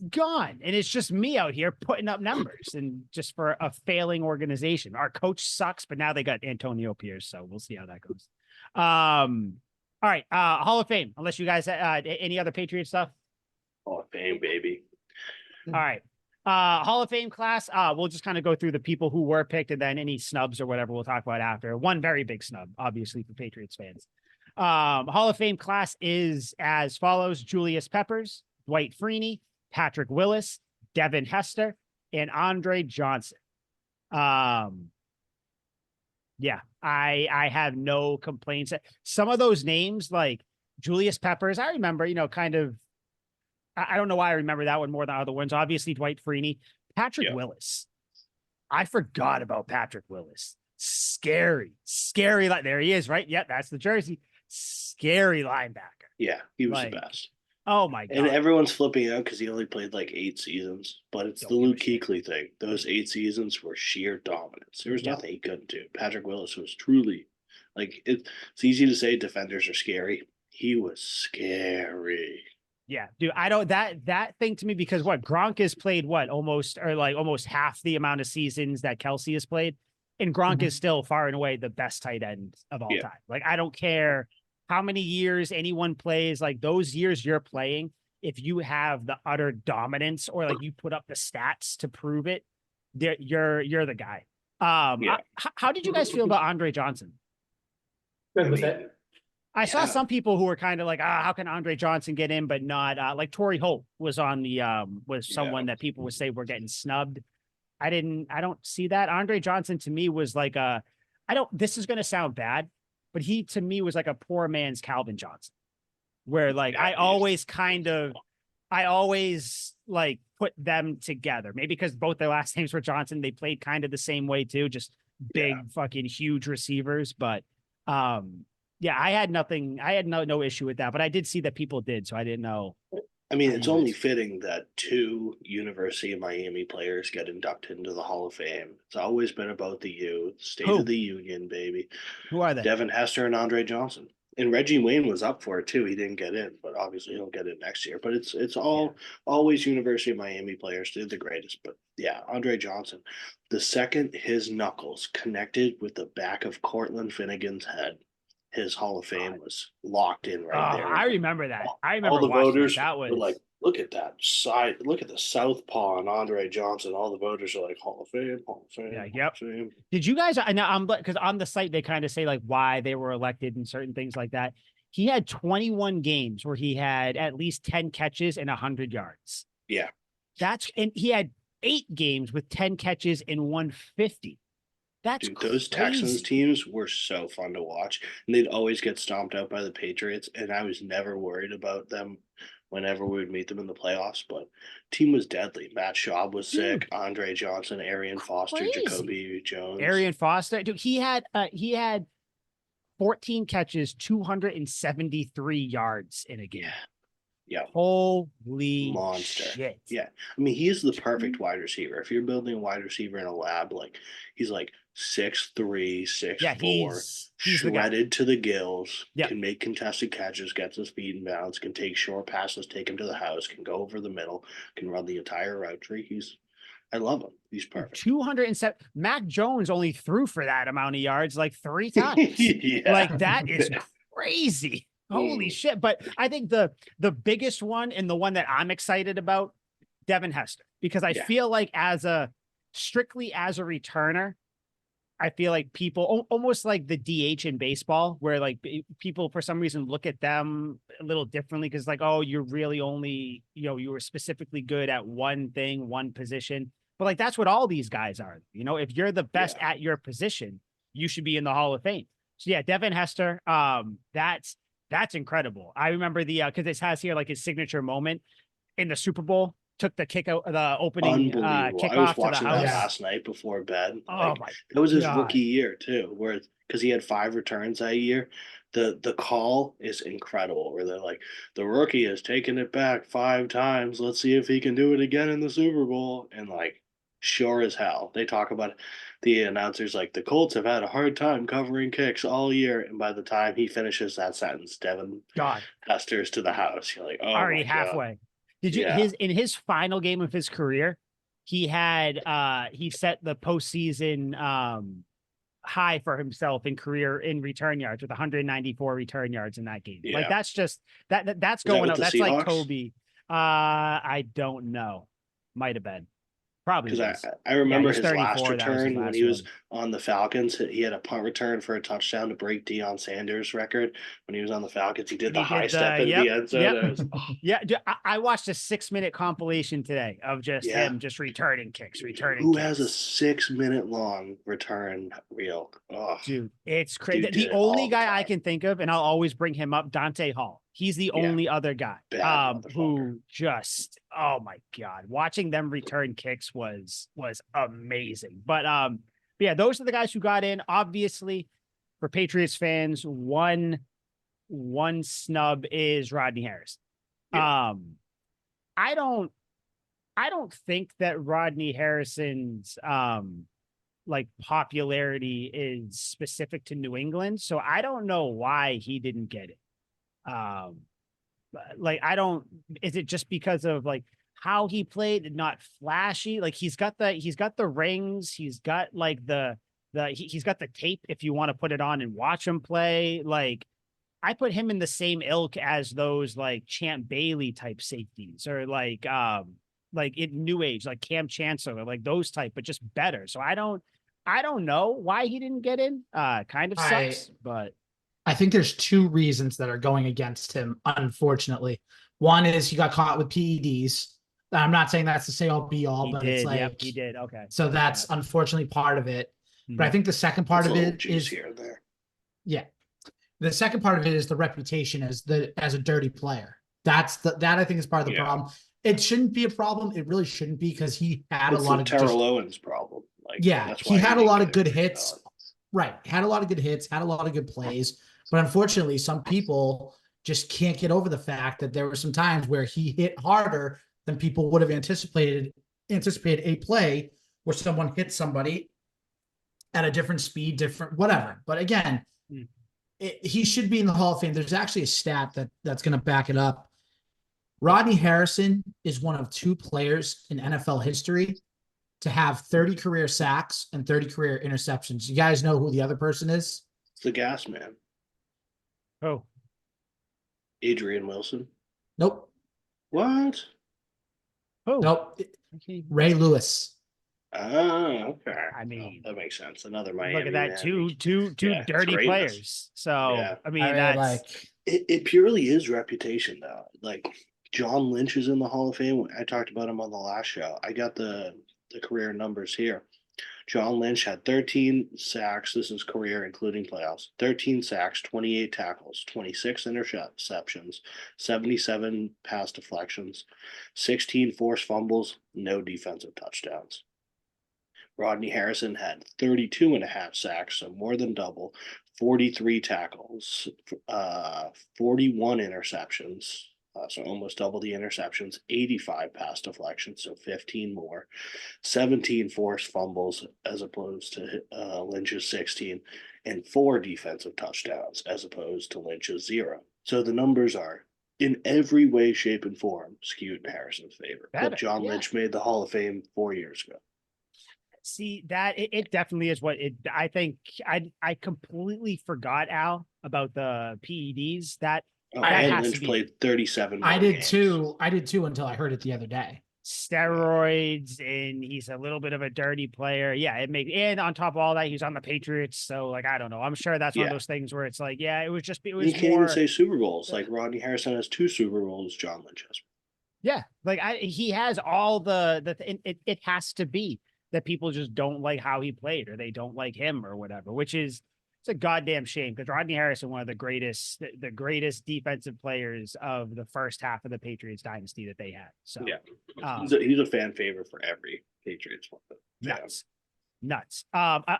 S1: Gone, and it's just me out here putting up numbers, and just for a failing organization. Our coach sucks, but now they got Antonio Pierce, so we'll see how that goes. All right, Hall of Fame. Unless you guys any other Patriot stuff.
S2: Hall of Fame, baby.
S1: All right, Hall of Fame class. We'll just kind of go through the people who were picked, and then any snubs or whatever we'll talk about after. One very big snub, obviously, for Patriots fans. Hall of Fame class is as follows: Julius Peppers, Dwight Freeney, Patrick Willis, Devin Hester, and Andre Johnson. Yeah, I have no complaints. Some of those names, like Julius Peppers, I remember, you know, kind of, I don't know why I remember that one more than other ones. Obviously, Dwight Freeney. Patrick Willis. I forgot about Patrick Willis. Scary. Like, there he is, right? Yeah, that's the jersey. Scary linebacker.
S2: Yeah, he was the best.
S1: Oh my God.
S2: And everyone's flipping out because he only played like 8 seasons, but it's the Luke Kuechly thing. Those 8 seasons were sheer dominance. There was nothing he couldn't do. Patrick Willis was truly like, it's easy to say defenders are scary. He was scary.
S1: Yeah, dude, I don't that thing to me, because what Gronk has played almost half the amount of seasons that Kelsey has played, and Gronk is still far and away the best tight end of all time. Like, I don't care how many years anyone plays, like those years you're playing, if you have the utter dominance or like you put up the stats to prove it, you're the guy. How did you guys feel about Andre Johnson? I saw some people who were kind of like, how can Andre Johnson get in, but not like Torrey Holt was on the was someone that people would say we're getting snubbed. I don't see that. Andre Johnson to me was like this is going to sound bad, but he to me was like a poor man's Calvin Johnson, where like I always like put them together. Maybe because both their last names were Johnson, they played kind of the same way too, just big fucking huge receivers. But yeah, I had no issue with that, but I did see that people did, so I didn't know.
S2: I mean, it's only fitting that 2 University of Miami players get inducted into the Hall of Fame. It's always been about the U, State of the Union, baby.
S1: Who are they?
S2: Devin Hester and Andre Johnson. And Reggie Wayne was up for it too. He didn't get in, but obviously he'll get in next year. But it's always University of Miami players. They're the greatest. But yeah, Andre Johnson. The second his knuckles connected with the back of Cortland Finnegan's head, his Hall of Fame was locked in right there.
S1: I remember that. I remember
S2: all the voters
S1: that
S2: were like, look at that side. Look at the southpaw on Andre Johnson. All the voters are like, Hall of Fame, Hall of Fame.
S1: Yeah,
S2: Hall of Fame.
S1: Did you guys? I know because on the site they kind of say like why they were elected and certain things like that. He had 21 games where he had at least 10 catches and 100 yards.
S2: Yeah,
S1: and he had 8 games with 10 catches and 150. That's
S2: dude, those Texans teams were so fun to watch, and they'd always get stomped out by the Patriots, and I was never worried about them whenever we would meet them in the playoffs. But team was deadly. Matt Schaub was sick. Andre Johnson, Arian Foster, Jakobi Jones.
S1: Arian Foster, dude, he had 14 catches, 273 yards in a game.
S2: Yeah.
S1: Holy
S2: monster.
S1: Shit.
S2: Yeah. I mean, he's the perfect wide receiver. If you're building a wide receiver in a lab, like he's like 6'3", 6'4", shredded to the gills, can make contested catches, gets his feet in bounds, can take short passes, take him to the house, can go over the middle, can run the entire route tree. I love him. He's perfect. 207.
S1: Mac Jones only threw for that amount of yards like 3 times. Like that is crazy. Holy shit. But I think the biggest one and the one that I'm excited about Devin Hester, because I feel like strictly as a returner, I feel like people almost like the DH in baseball, where like people for some reason look at them a little differently because like, oh, you're really only, you were specifically good at one thing, one position. But like, that's what all these guys are. If you're the best at your position, you should be in the Hall of Fame. So yeah, Devin Hester, that's incredible. I remember because it has here like his signature moment in the Super Bowl. Took the the opening kickoff
S2: I was
S1: to the
S2: watching
S1: house
S2: that last night before bed.
S1: Oh my!
S2: It was his rookie year too, because he had 5 returns that year. The call is incredible. Where they're like, the rookie has taken it back 5 times. Let's see if he can do it again in the Super Bowl. And like, sure as hell, they talk about the announcers like the Colts have had a hard time covering kicks all year. And by the time he finishes that sentence, Devin Hester's to the house. You're like, oh,
S1: already halfway.
S2: God.
S1: Did you in his final game of his career, he set the postseason high for himself in return yards with 194 return yards in that game. Like that's just that's going up. That's like Kobe. I don't know. Might have been. Probably
S2: because I remember his last return when he was on the Falcons. He had a punt return for a touchdown to break Deion Sanders' record when he was on the Falcons. He did the high step in the end zone.
S1: Yeah, I watched a 6-minute compilation today of just him just returning kicks.
S2: Who has a 6-minute long return reel? Oh,
S1: dude, it's crazy. The only guy I can think of, and I'll always bring him up, Dante Hall. He's the only other guy who just, oh my God, watching them return kicks was amazing. But yeah, those are the guys who got in. Obviously, for Patriots fans, one snub is Rodney Harris. Yeah. I don't think that Rodney Harrison's like popularity is specific to New England, so I don't know why he didn't get it. Is it just because of like how he played, not flashy? Like he's got the rings, he's got like he's got the tape if you want to put it on and watch him play. Like I put him in the same ilk as those like Champ Bailey type safeties, or like in New Age, like Cam Chancellor, like those type, but just better. So I don't know why he didn't get in. Kind of sucks, but
S3: I think there's 2 reasons that are going against him, unfortunately. One is he got caught with PEDs. I'm not saying that's to say all be all, but it's like
S1: he did. Okay.
S3: So that's unfortunately part of it. But I think the second part of it is
S2: here and there.
S3: Yeah. The second part of it is the reputation as a dirty player. That I think is part of the problem. It shouldn't be a problem. It really shouldn't be, because he had a lot of
S2: Terrell Owens problem.
S3: Like, that's why he had a lot of good hits. Right. Had a lot of good hits, had a lot of good plays. But unfortunately, some people just can't get over the fact that there were some times where he hit harder than people would have anticipated a play where someone hit somebody at a different speed, different whatever. But again, he should be in the Hall of Fame. There's actually a stat that's going to back it up. Rodney Harrison is one of 2 players in NFL history to have 30 career sacks and 30 career interceptions. You guys know who the other person is?
S2: It's the gas man.
S1: Oh.
S2: Adrian Wilson.
S3: Nope.
S2: What?
S3: Oh. Nope. Ray Lewis.
S2: Oh, okay.
S1: I mean,
S2: that makes sense. Another Miami.
S1: Look at that. Two dirty players. So, I mean, that's
S3: like
S2: it purely is reputation though. Like John Lynch is in the Hall of Fame. I talked about him on the last show. I got the career numbers here. John Lynch had 13 sacks. This is career, including playoffs. 13 sacks, 28 tackles, 26 interceptions, 77 pass deflections, 16 forced fumbles, no defensive touchdowns. Rodney Harrison had 32 and a half sacks, so more than double, 43 tackles, 41 interceptions, so almost double the interceptions, 85 pass deflections, so 15 more, 17 forced fumbles as opposed to Lynch's 16, and 4 defensive touchdowns as opposed to Lynch's 0. So the numbers are in every way, shape, and form skewed in Harrison's favor. But John Lynch made the Hall of Fame 4 years ago.
S1: See that it definitely is what it. I think I completely forgot, Al, about the PEDs. That
S2: Lynch played 37.
S3: I did too until I heard it the other day.
S1: steroids and he's a little bit of a dirty player. Yeah, and on top of all that, he's on the Patriots. So like, I don't know. I'm sure that's one of those things where it's like, yeah, it was
S2: you can't even say Super Bowls. Like Rodney Harrison has 2 Super Bowls, John Lynch has.
S1: Yeah, like he has all it has to be that people just don't like how he played or they don't like him or whatever, which is it's a goddamn shame because Rodney Harrison, one of the greatest defensive players of the first half of the Patriots dynasty that they had. So
S2: yeah, he's a fan favorite for every Patriots fan.
S1: Nuts.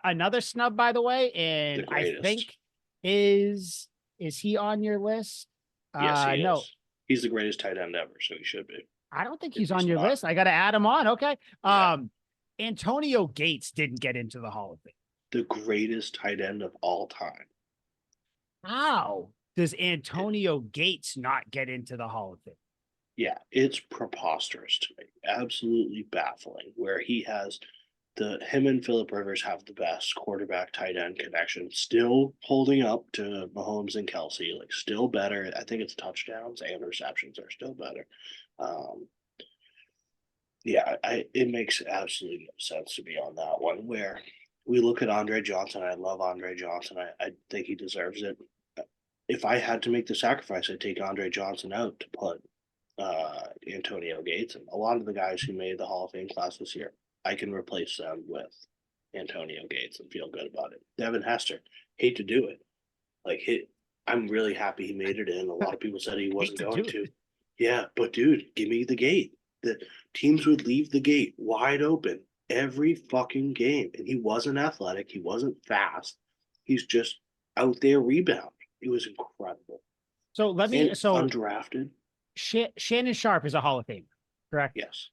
S1: Another snub, by the way, and I think is he on your list?
S2: Yes, he
S1: no.
S2: is. He's the greatest tight end ever, so he should be.
S1: I don't think he's on your list. I got to add him on. Okay. Antonio Gates didn't get into the Hall of Fame.
S2: The greatest tight end of all time.
S1: How does Antonio Gates not get into the Hall of Fame?
S2: Yeah, it's preposterous to me. Absolutely baffling. Where he has him and Phillip Rivers have the best quarterback tight end connection, still holding up to Mahomes and Kelsey, like still better. I think it's touchdowns and receptions are still better. It makes absolutely no sense to be on that one. Where we look at Andre Johnson, I love Andre Johnson. I think he deserves it. If I had to make the sacrifice, I'd take Andre Johnson out to put Antonio Gates and a lot of the guys who made the Hall of Fame class this year. I can replace them with Antonio Gates and feel good about it. Devin Hester, hate to do it. I'm really happy he made it in. A lot of people said he wasn't going to. Yeah, but dude, give me the gate. The teams would leave the gate wide open every fucking game. And he wasn't athletic. He wasn't fast. He's just out there rebounding. It was incredible.
S1: So
S2: undrafted.
S1: Shannon Sharp is a Hall of Famer, correct?
S2: Yes.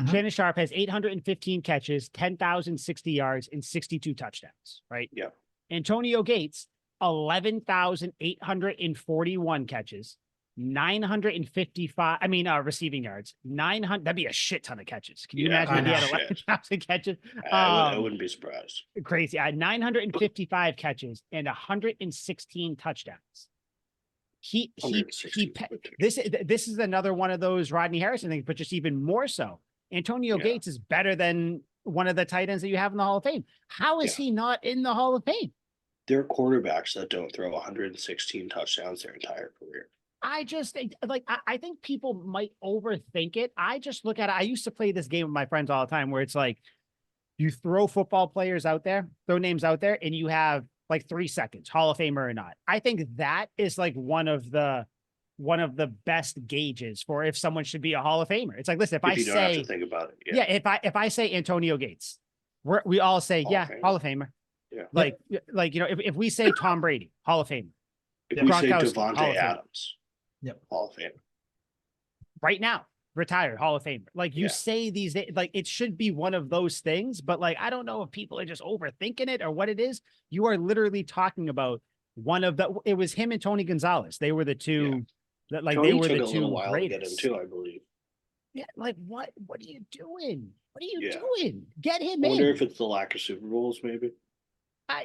S1: Shannon Sharp has 815 catches, 10,060 yards, and 62 touchdowns, right?
S2: Yeah.
S1: Antonio Gates, 11,841 catches, 955, receiving yards, 900, that'd be a shit ton of catches. Can you imagine if he had 11,000 catches?
S2: I wouldn't be surprised.
S1: Crazy. 955 catches and 116 touchdowns. This is another one of those Rodney Harrison things, but just even more so. Antonio Gates is better than one of the tight ends that you have in the Hall of Fame. How is he not in the Hall of Fame?
S2: There are quarterbacks that don't throw 116 touchdowns their entire career.
S1: I think people might overthink it. I just look at it. I used to play this game with my friends all the time where it's like you throw football players out there, throw names out there, and you have like 3 seconds, Hall of Famer or not. I think that is like one of the best gauges for if someone should be a Hall of Famer. It's like, listen, if I
S2: you don't have to think about it.
S1: Yeah. If I say Antonio Gates, we all say, Hall of Famer.
S2: Yeah.
S1: If we say Tom Brady, Hall of Famer.
S2: If we say Devontae Adams, Hall of Famer.
S1: Right now, retired, Hall of Famer. Like you say these days, like it should be one of those things, but like I don't know if people are just overthinking it or what it is. You are literally talking about it was him and Tony Gonzalez. They were the two that
S2: Tony
S1: they were
S2: took
S1: the
S2: a
S1: two
S2: little while
S1: greatest.
S2: To get him too, I believe.
S1: Yeah, like what are you doing? What are you doing? Get him in.
S2: I wonder if it's the lack of Super Bowls, maybe.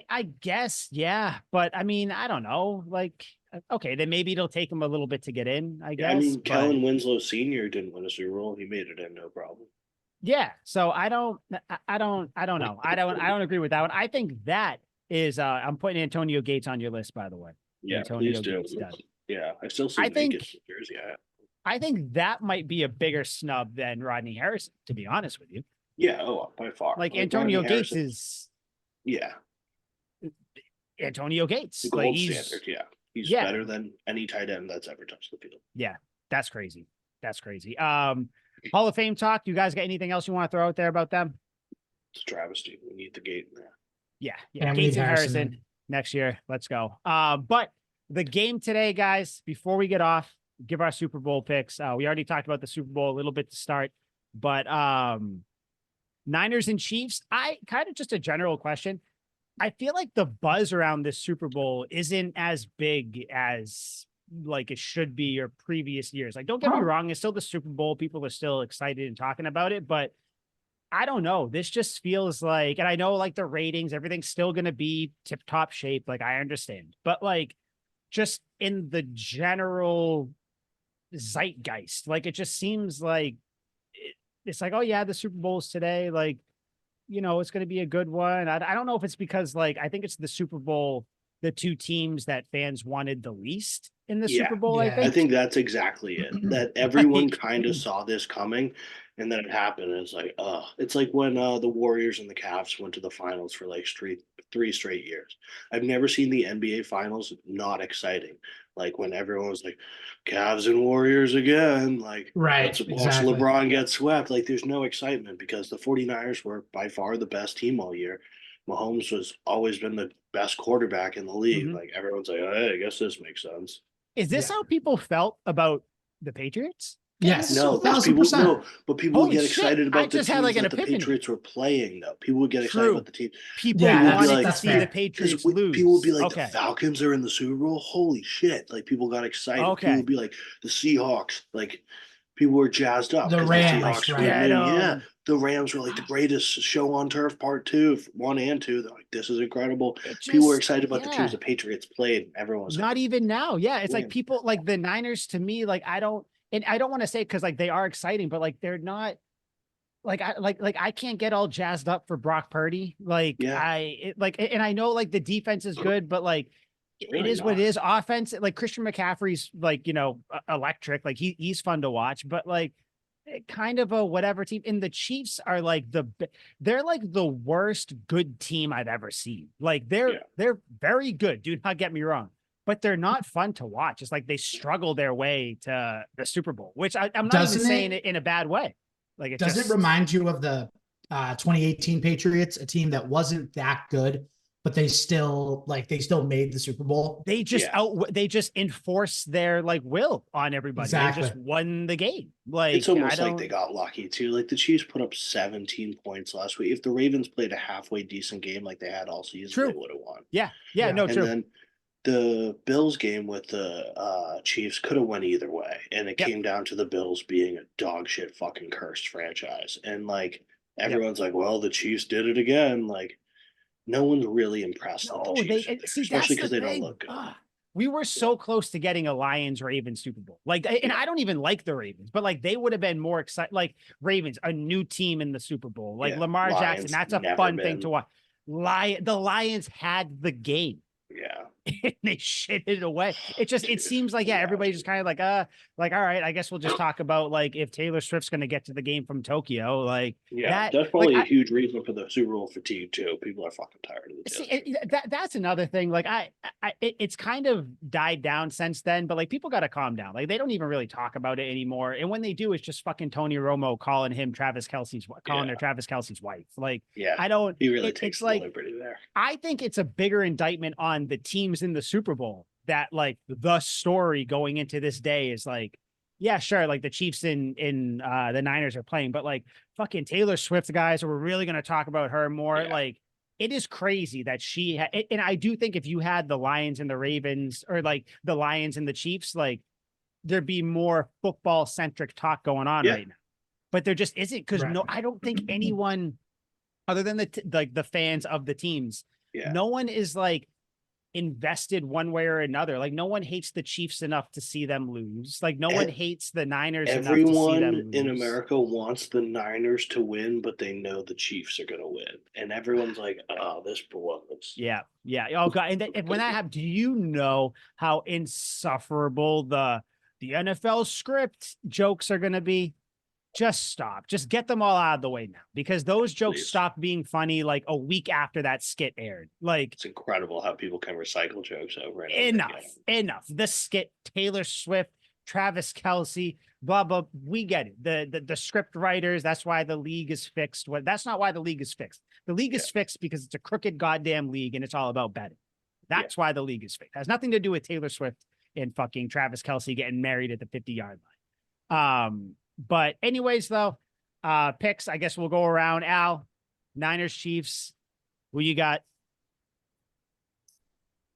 S1: I guess, yeah. But I mean, I don't know. Like, okay, then maybe it'll take him a little bit to get in, I guess.
S2: Kellen Winslow Sr. didn't win a Super Bowl. He made it in, no problem.
S1: Yeah. So I don't know. I don't agree with that one. I think that is I'm putting Antonio Gates on your list, by the way.
S2: Yeah,
S1: Antonio
S2: please do. Yeah, I still see Vegas jersey.
S1: I think that might be a bigger snub than Rodney Harrison, to be honest with you.
S2: Yeah, by far.
S1: Like Antonio Gates is Antonio Gates.
S2: The gold standard, He's better than any tight end that's ever touched the field.
S1: Yeah, that's crazy. Hall of Fame talk. You guys got anything else you want to throw out there about them?
S2: It's a travesty. We need the gate in there.
S1: Yeah. Gates and Harrison next year. Let's go. But the game today, guys, before we get off, give our Super Bowl picks. We already talked about the Super Bowl a little bit to start, but Niners and Chiefs, I kind of just a general question. I feel like the buzz around this Super Bowl isn't as big as like it should be or previous years. Like, don't get me wrong. It's still the Super Bowl. People are still excited and talking about it, but I don't know. This just feels like, and I know like the ratings, everything's still going to be tip top shape. Like I understand, but like just in the general zeitgeist, like it just seems like it's like, oh yeah, the Super Bowl's today. Like, it's going to be a good one. I don't know if it's because like, I think it's the Super Bowl, the two teams that fans wanted the least in the Super Bowl, I
S2: I
S1: think.
S2: think that's exactly it. That everyone kind of saw this coming, and then it happened. And it's like, it's like when the Warriors and the Cavs went to the finals for like three straight years. I've never seen the NBA finals not exciting. Like when everyone was like, Cavs and Warriors again, like
S3: Right.
S2: let's watch
S3: Exactly.
S2: LeBron get swept. Like there's no excitement because the 49ers were by far the best team all year. Mahomes was always been the best quarterback in the league. Like everyone's like, hey, I guess this makes sense.
S1: Is this how people felt about the Patriots?
S3: Yes.
S2: No, but people would get excited about the teams that the Patriots were playing, though. People would get excited about the team.
S1: People wanted to see the Patriots lose.
S2: People would be like, the Falcons are in the Super Bowl? Holy shit. Like, people got excited. People would be like, the Seahawks. Like, people were jazzed up.
S3: The Rams,
S2: the Seahawks were the Rams were like the greatest show on turf, part 2, 1 and 2. They're like, this is incredible. People were excited about the teams the Patriots played. Everyone was
S1: not even now. Yeah, it's like people like the Niners to me, like I don't want to say because like they are exciting, but like they're not like I can't get all jazzed up for Brock Purdy. Like and I know like the defense is good, but like it is what it is. Offense, like Christian McCaffrey's like, electric. Like he's fun to watch, but like kind of a whatever team. And the Chiefs are like they're like the worst good team I've ever seen. Like they're very good. Do not get me wrong, but they're not fun to watch. It's like they struggle their way to the Super Bowl, which I'm not even saying it in a bad way. Like it
S3: does it remind you of the 2018 Patriots, a team that wasn't that good, but they still made the Super Bowl?
S1: They just enforce their like will on everybody. Exactly. They just won the game. Like
S2: it's almost like they got lucky too. Like the Chiefs put up 17 points last week. If the Ravens played a halfway decent game like they had all season, they would have won.
S1: Yeah.
S2: And then the Bills game with the Chiefs could have went either way, and it came down to the Bills being a dog shit fucking cursed franchise. And like everyone's like, well, the Chiefs did it again. Like no one's really impressed with the Chiefs, especially because they don't look good.
S1: We were so close to getting a Lions-Ravens Super Bowl. Like, and I don't even like the Ravens, but like they would have been more excited. Like Ravens, a new team in the Super Bowl. Like Lamar Jackson, that's a fun thing to watch. The Lions had the game. And they shit it away. It seems like everybody's just kind of like all right, I guess we'll just talk about like if Taylor Swift's going to get to the game from Tokyo. Like
S2: that's probably a huge reason for the Super Bowl fatigue too. People are fucking tired of
S1: it. That's another thing. Like it's kind of died down since then, but like people got to calm down. Like they don't even really talk about it anymore. And when they do, it's just fucking Tony Romo calling her Travis Kelce's wife. Like I don't.
S2: He really takes the liberty there.
S1: I think it's a bigger indictment on the teams in the Super Bowl that like the story going into this day is like, yeah, sure. Like the Chiefs in the Niners are playing, but like fucking Taylor Swift guys, we're really going to talk about her more. Like it is crazy that and I do think if you had the Lions and the Ravens or like the Lions and the Chiefs, like there'd be more football centric talk going on right now, but there just isn't. Cause I don't think anyone other than the fans of the teams, no one is like invested one way or another. Like no one hates the Chiefs enough to see them lose. Like no one hates the Niners enough to see them lose.
S2: Everyone in America wants the Niners to win, but they know the Chiefs are going to win. And everyone's like, oh, this blows.
S1: Yeah. Oh God. And when that happens, do you know how insufferable the NFL script jokes are going to be? Just stop. Just get them all out of the way now, because those jokes stop being funny like a week after that skit aired. Like
S2: it's incredible how people can recycle jokes over
S1: and enough. The skit, Taylor Swift, Travis Kelce, blah blah. We get it. The script writers. That's why the league is fixed. That's not why the league is fixed. The league is fixed because it's a crooked goddamn league and it's all about betting. That's why the league is fixed. It has nothing to do with Taylor Swift and fucking Travis Kelce getting married at the 50-yard line. But anyways, though, picks, I guess we'll go around. Al, Niners, Chiefs, who you got?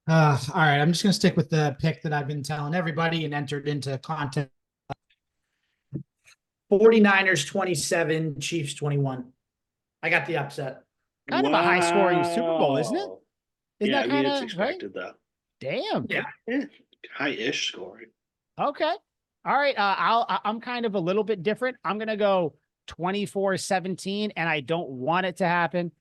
S3: All right, I'm just going to stick with the pick that I've been telling everybody and entered into content. 49ers 27, Chiefs 21. I got the upset.
S1: Kind of a high-scoring Super Bowl, isn't it?
S2: Isn't that kind of, it's expected, though.
S1: Damn.
S2: Yeah. High-ish scoring.
S1: Okay. All right, I'm kind of a little bit different. I'm going to go 24-17, and I don't want it to happen.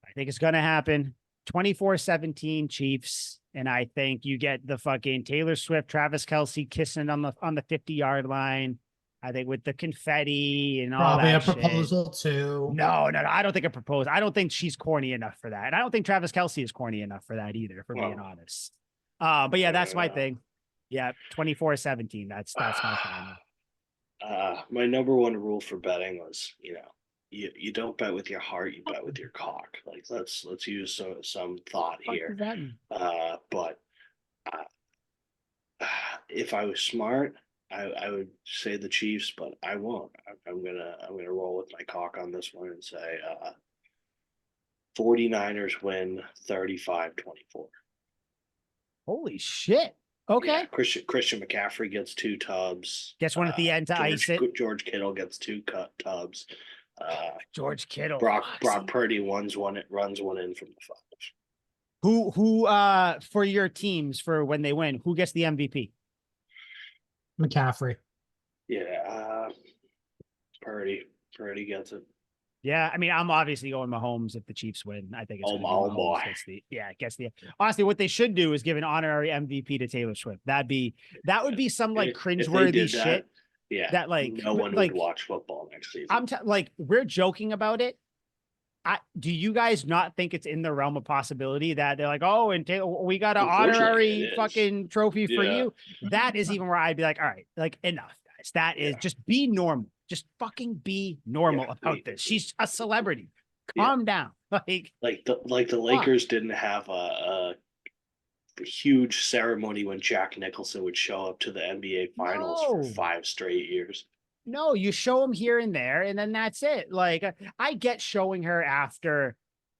S1: I think it's going to happen. 24-17 Chiefs. And I think you get the fucking Taylor Swift, Travis Kelce kissing on the 50-yard line. I think with the confetti and all
S3: probably
S1: that
S3: a proposal
S1: shit.
S3: too.
S1: No. I don't think a proposal. I don't think she's corny enough for that. And I don't think Travis Kelce is corny enough for that either, for being honest. But yeah, that's my thing. Yeah, 24-17. That's my final.
S2: My number one rule for betting was, you don't bet with your heart, you bet with your cock. Like let's use some thought here. But if I was smart, I would say the Chiefs, but I won't. I'm gonna roll with my cock on this one and say 49ers win 35-24.
S1: Holy shit. Okay.
S2: Yeah, Christian McCaffrey gets 2 tubs.
S1: Gets one at the end to ice it.
S2: George Kittle gets 2 tubs.
S1: George Kittle.
S2: Brock Purdy runs one in from the 5.
S1: Who for your teams for when they win, who gets the MVP?
S3: McCaffrey.
S2: Yeah, Purdy gets it.
S1: Yeah, I mean, I'm obviously going Mahomes if the Chiefs win. I think it's
S2: boy.
S1: Gets the honestly, what they should do is give an honorary MVP to Taylor Swift. That would be some like cringeworthy shit.
S2: Yeah,
S1: that like
S2: no one would watch football next season.
S1: Like we're joking about it. Do you guys not think it's in the realm of possibility that they're like, oh, and Taylor, we got an honorary fucking trophy for you? That is even where I'd be like, all right, like enough, guys. That is just be normal. Just fucking be normal about this. She's a celebrity. Calm down. Like
S2: the Lakers didn't have a huge ceremony when Jack Nicholson would show up to the NBA finals for 5 straight years.
S1: No, you show them here and there, and then that's it. Like, I get showing her after,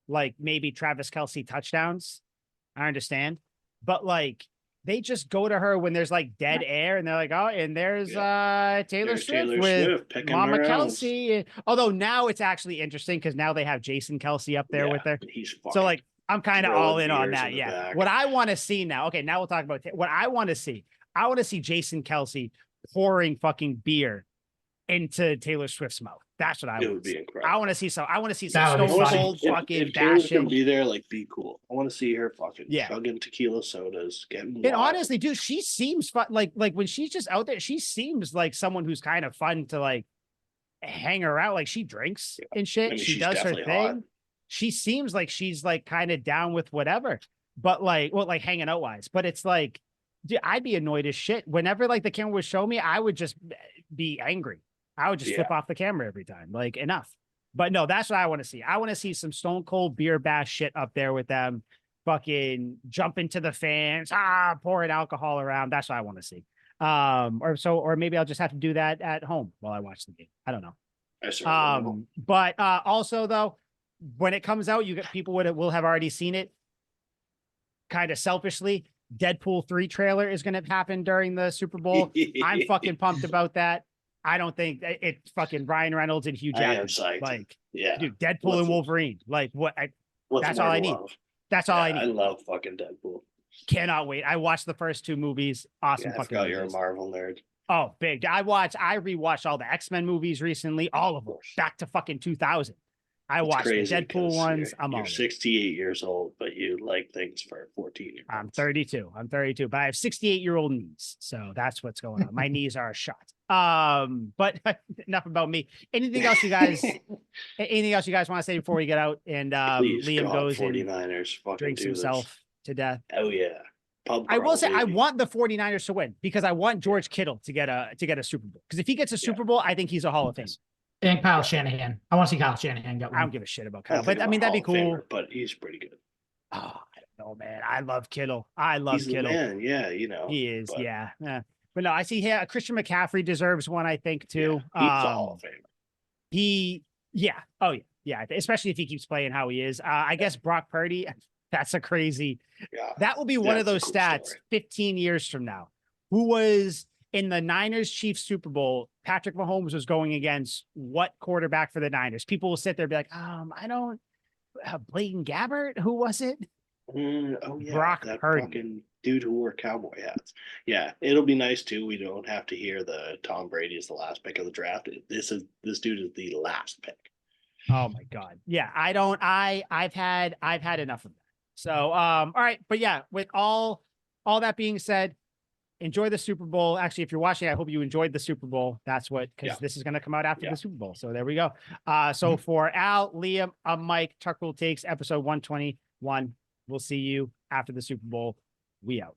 S1: like, maybe Travis Kelce touchdowns. I understand. But, like, they just go to her when there's, like, dead air, and they're like, oh, and there's Taylor Swift with Mama Kelce. Although now it's actually interesting because now they have Jason Kelce up there with her. So, like, I'm kind of all in on that. Yeah. What I want to see now. Okay, now we'll talk about what I want to see. I want to see Jason Kelce pouring fucking beer into Taylor Swift's mouth. That's what I want. It would be incredible. I want to see some stone cold fucking bashing.
S2: Be there, like, be cool. I want to see her fucking chugging tequila sodas, getting wild.
S1: And honestly, dude, she seems fun. Like when she's just out there, she seems like someone who's kind of fun to like hang around. Like she drinks and shit. I mean, she does her thing. Hot. She seems like she's like kind of down with whatever, but like hanging out wise. But it's like, dude, I'd be annoyed as shit. Whenever like the camera would show me, I would just be angry. I would just flip off the camera every time. Like, enough. But no, that's what I want to see. I want to see some stone cold beer bash shit up there with them. Fucking jump into the fans, pouring alcohol around. That's what I want to see. Or maybe I'll just have to do that at home while I watch the game. I don't know. But also though, when it comes out, you get people will have already seen it. Kind of selfishly, Deadpool 3 trailer is going to happen during the Super Bowl. I'm fucking pumped about that. I don't think it's fucking Ryan Reynolds and Hugh Jackman. Like, dude, Deadpool and Wolverine. Like, that's all I need. That's all I need.
S2: I love fucking Deadpool.
S1: Cannot wait. I watched the first 2 movies. Awesome fucking movies.
S2: You're a Marvel nerd.
S1: Oh, big. I rewatched all the X-Men movies recently. All of them. Back to fucking 2000. I watched the Deadpool ones.
S2: You're 68 years old, but you like things for 14 years.
S1: I'm 32, but I have 68-year-old knees. So that's what's going on. My knees are shot. But enough about me. Anything else you guys want to say before we get out and Liam goes
S2: 49ers
S1: and drinks himself to death?
S2: Oh yeah.
S1: I will say I want the 49ers to win because I want George Kittle to get a Super Bowl. Because if he gets a Super Bowl, I think he's a Hall of Fame.
S3: And Kyle Shanahan. I want to see Kyle Shanahan get one.
S1: I don't give a shit about Kyle, but I mean, that'd be cool.
S2: Famer, but he's pretty good.
S1: Oh, I don't know, man. I love Kittle. He's Kittle.
S2: Man. Yeah,
S1: he is. But... Yeah. But no, I see here Christian McCaffrey deserves one, I think, too.
S2: Yeah, he's a Hall of Famer.
S1: Oh, yeah. Especially if he keeps playing how he is. I guess Brock Purdy, that's a crazy. Yeah, that will be one of those stats story. 15 years from now. Who was in the Niners-Chiefs Super Bowl? Patrick Mahomes was going against what quarterback for the Niners? People will sit there and be like, I don't. Blaine Gabbert? Who was it?
S2: Oh yeah,
S1: Brock Purdy.
S2: dude who wore cowboy hats. Yeah, it'll be nice too. We don't have to hear the Tom Brady is the last pick of the draft. This dude is the last pick.
S1: Oh my God. Yeah, I've had enough of that. So all right, but yeah, with all that being said, enjoy the Super Bowl. Actually, if you're watching, I hope you enjoyed the Super Bowl. That's what, because this is going to come out after the Super Bowl. So there we go. So for Al, Liam, I'm Mike, Tuck Rule Takes, episode 121. We'll see you after the Super Bowl. We out.